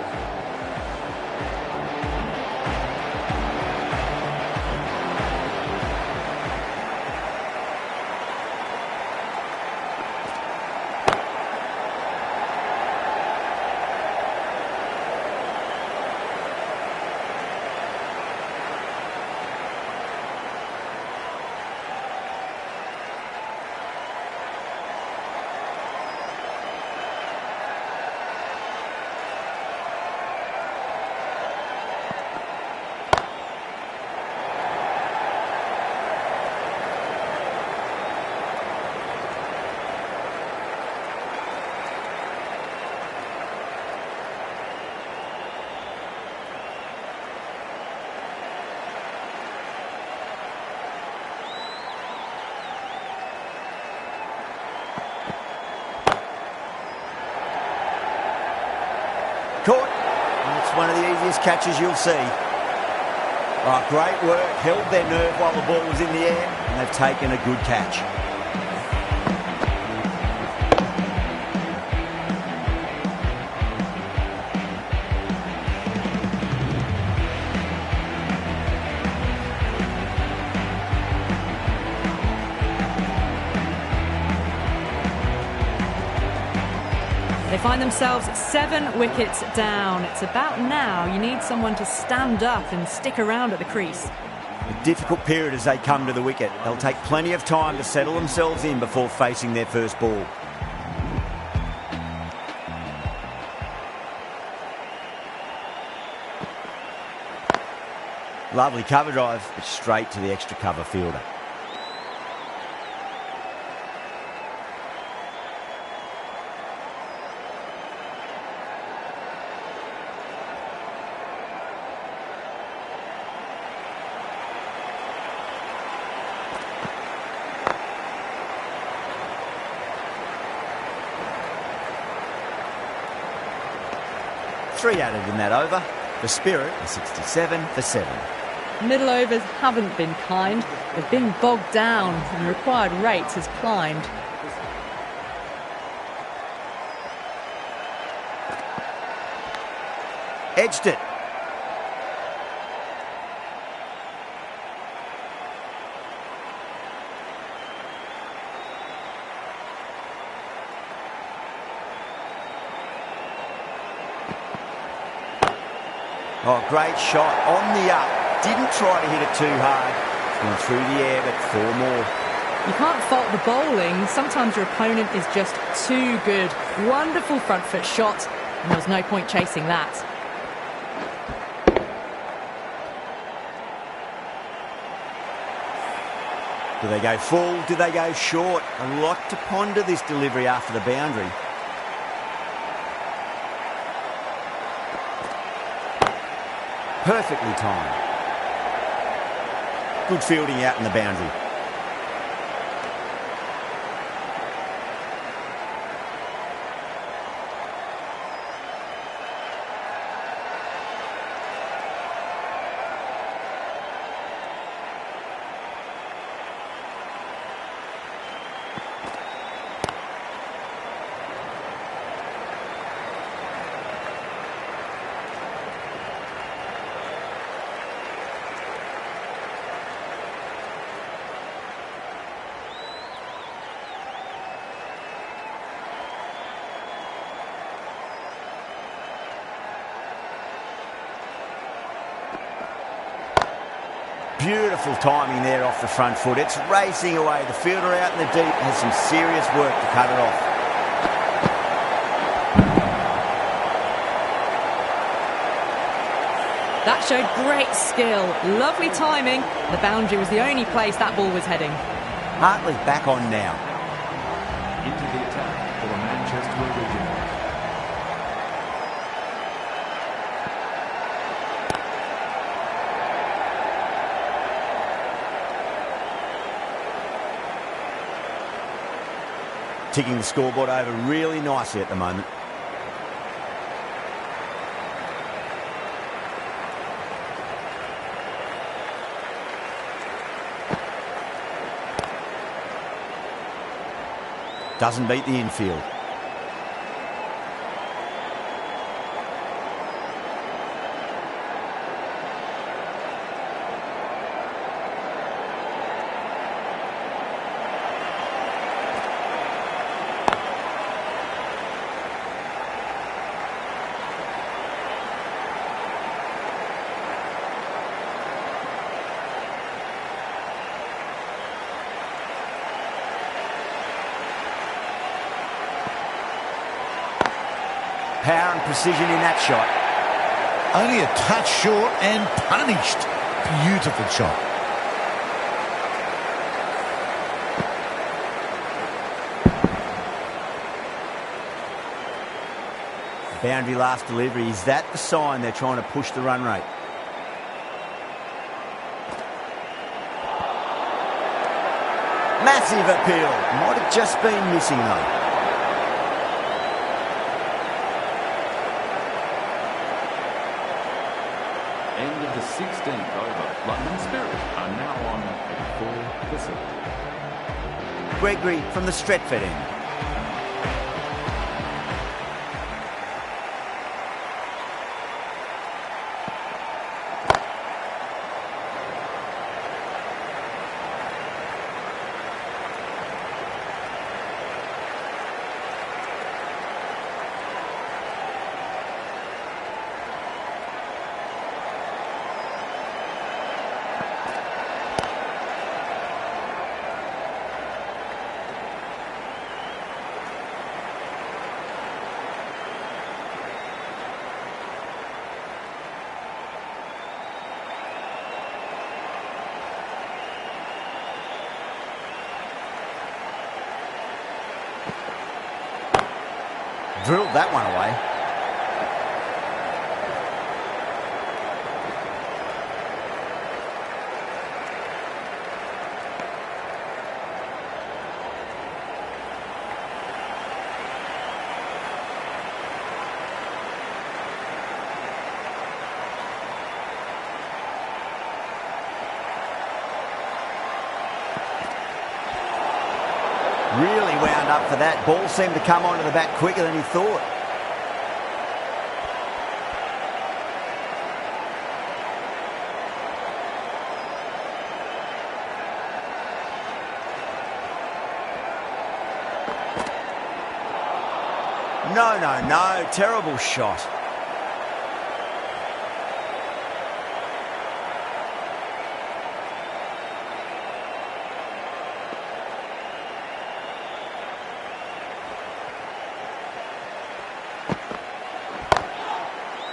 Caught. And it's one of the easiest catches you'll see. Oh, great work. Held their nerve while the ball was in the air, and they've taken a good catch. They find themselves 7 wickets down. It's about now you need someone to stand up and stick around at the crease. A difficult period as they come to the wicket. They'll take plenty of time to settle themselves in before facing their first ball. Lovely cover drive, but straight to the extra cover fielder. Three added in that over. The Spirit are 67 for 7. Middle overs haven't been kind. They've been bogged down and the required rate has climbed. Edged it. Oh, great shot on the up. Didn't try to hit it too hard. It's gone through the air, but 4 more. You can't fault the bowling. Sometimes your opponent is just too good. Wonderful front foot shot, and there was no point chasing that. Do they go full? Do they go short? A lot to ponder this delivery after the boundary. Perfectly timed. Good fielding out in the boundary. Beautiful timing there off the front foot. It's racing away. The fielder out in the deep has some serious work to cut it off. That showed great skill. Lovely timing. The boundary was the only place that ball was heading. Hartley back on now. Into the attack for the Manchester Originals. Ticking the scoreboard over really nicely at the moment. Doesn't beat the infield. Power and precision in that shot. Only a touch short and punished. Beautiful shot. Boundary last delivery. Is that the sign they're trying to push the run rate? Massive appeal. Might have just been missing though. End of the 16th over. London Spirit are now on at 4 for 7. Gregory from the Stretford end. Drilled that one away. Really wound up for that. Ball seemed to come onto the bat quicker than he thought. No. Terrible shot.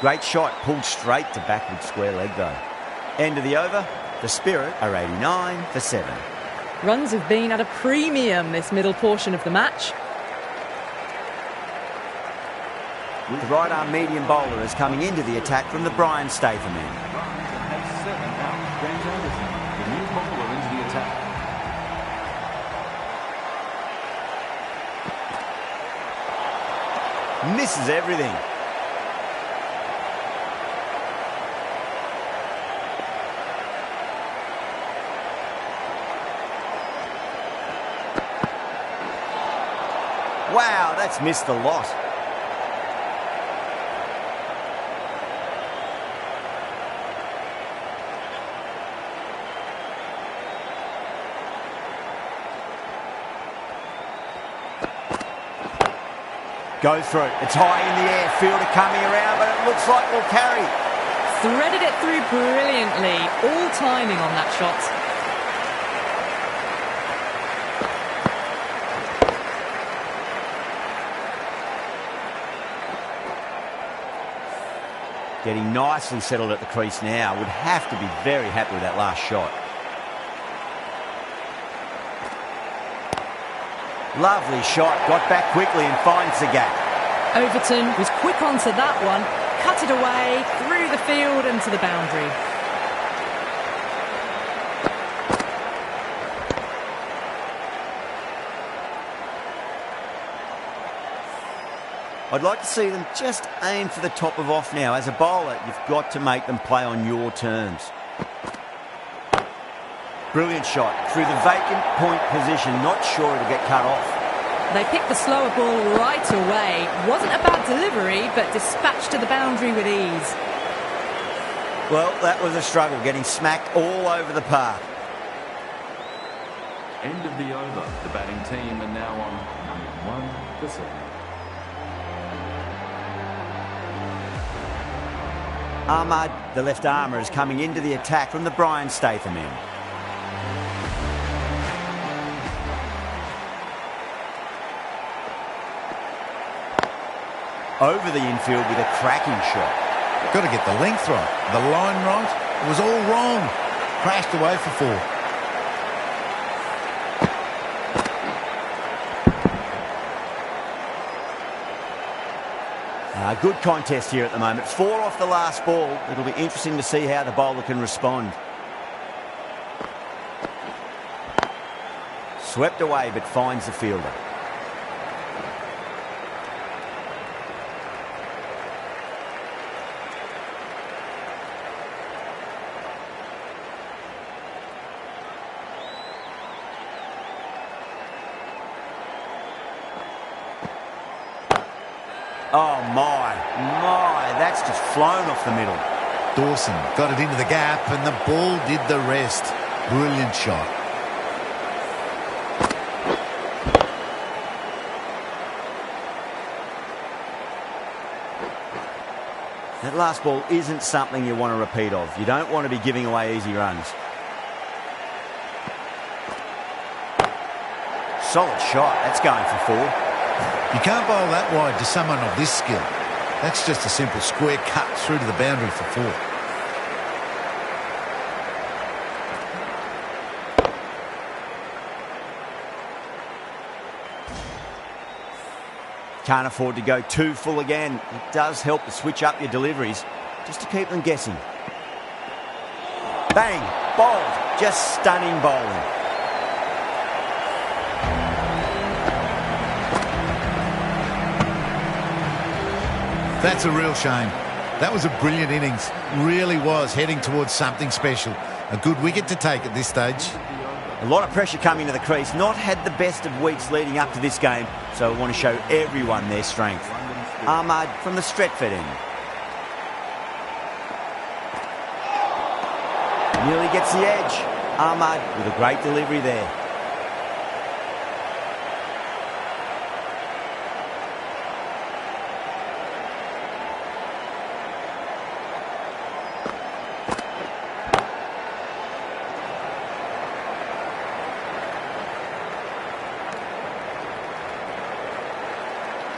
Great shot, pulled straight to backward square leg though. End of the over, the Spirit are 89 for 7. Runs have been at a premium this middle portion of the match. The right arm medium bowler is coming into the attack from the Brian Statham end. Misses everything. Wow, that's missed a lot. Go through. It's high in the air. Fielder coming around, but it looks like we'll carry. Threaded it through brilliantly. All timing on that shot. Getting nicely settled at the crease now. Would have to be very happy with that last shot. Lovely shot. Got back quickly and finds the gap. Overton was quick onto that one. Cut it away, through the field and to the boundary. I'd like to see them just aim for the top of off now. As a bowler, you've got to make them play on your terms. Brilliant shot through the vacant point position. Not sure it'll get cut off. They picked the slower ball right away. Wasn't a bad delivery, but dispatched to the boundary with ease. Well, that was a struggle, getting smacked all over the park. End of the over. The batting team are now on 1 whistle. Ahmad, the left armour, is coming into the attack from the Brian Statham end. Over the infield with a cracking shot. Got to get the length right. The line right. It was all wrong. Crashed away for 4. Good contest here at the moment. 4 off the last ball. It'll be interesting to see how the bowler can respond. Swept away but finds the fielder. Oh, my, that's just flown off the middle. Dawson got it into the gap and the ball did the rest. Brilliant shot. That last ball isn't something you want to repeat of. You don't want to be giving away easy runs. Solid shot. That's going for 4. You can't bowl that wide to someone of this skill. That's just a simple square cut through to the boundary for 4. Can't afford to go too full again. It does help to switch up your deliveries just to keep them guessing. Bang! Bowled. Just stunning bowling. That's a real shame. That was a brilliant innings. Really was heading towards something special. A good wicket to take at this stage. A lot of pressure coming to the crease. Not had the best of weeks leading up to this game, so I want to show everyone their strength. Ahmad from the Stretford end. Nearly gets the edge. Ahmad with a great delivery there.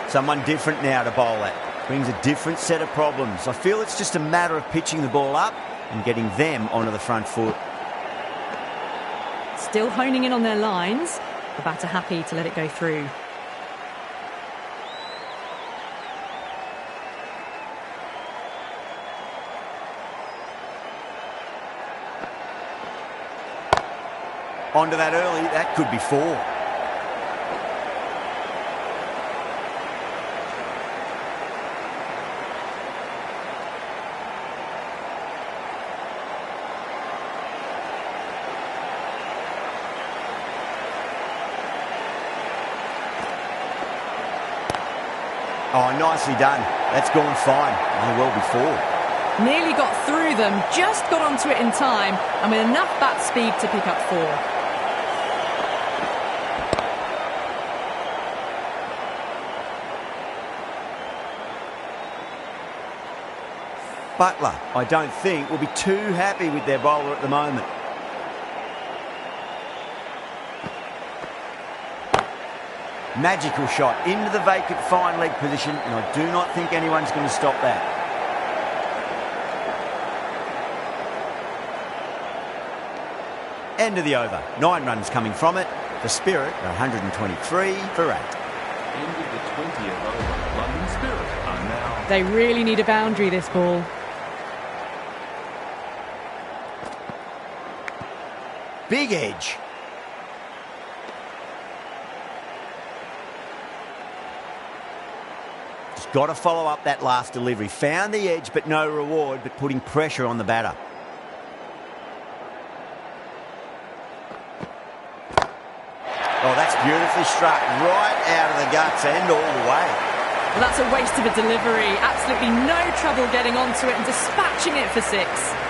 Someone different now to bowl at. Brings a different set of problems. I feel it's just a matter of pitching the ball up and getting them onto the front foot. Still honing in on their lines. The batter happy to let it go through. Onto that early. That could be 4. Oh, nicely done. That's gone fine. May well be four. Nearly got through them, just got onto it in time, and with enough bat speed to pick up four. Butler, I don't think, will be too happy with their bowler at the moment. Magical shot into the vacant fine leg position, and I do not think anyone's going to stop that. End of the over. 9 runs coming from it. The Spirit are 123 for 8. End of the 20th over. London Spirit are now... They really need a boundary, this ball. Big edge. Just got to follow up that last delivery. Found the edge, but no reward, but putting pressure on the batter. Oh, that's beautifully struck. Right out of the guts and all the way. Well, that's a waste of a delivery. Absolutely no trouble getting onto it and dispatching it for 6.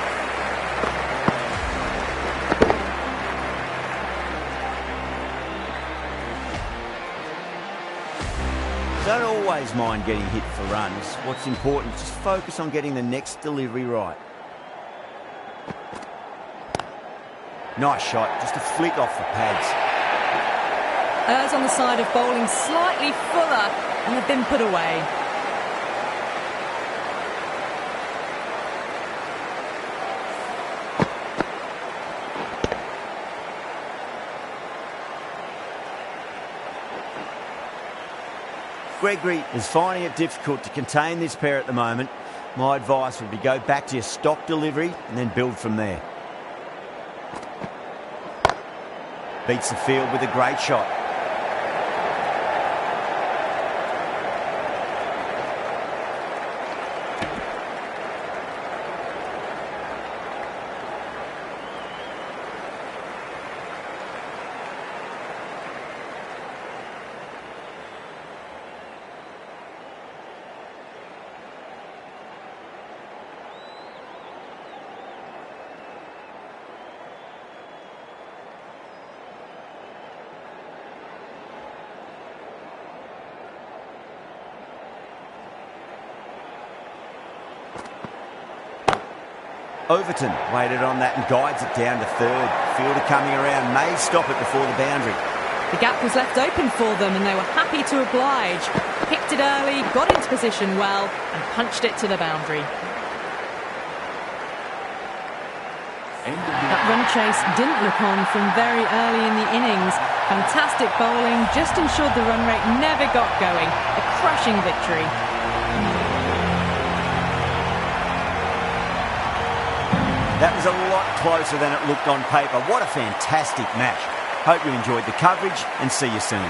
Don't always mind getting hit for runs. What's important is just focus on getting the next delivery right. Nice shot, just a flick off the pads. Errs on the side of bowling slightly fuller and have been put away. Gregory is finding it difficult to contain this pair at the moment. My advice would be go back to your stock delivery and then build from there. Beats the field with a great shot. Overton waited on that and guides it down to third. Fielder coming around may stop it before the boundary. The gap was left open for them and they were happy to oblige. Picked it early, got into position well and punched it to the boundary. That run chase didn't look on from very early in the innings. Fantastic bowling just ensured the run rate never got going. A crushing victory. That was a lot closer than it looked on paper. What a fantastic match. Hope you enjoyed the coverage and see you soon.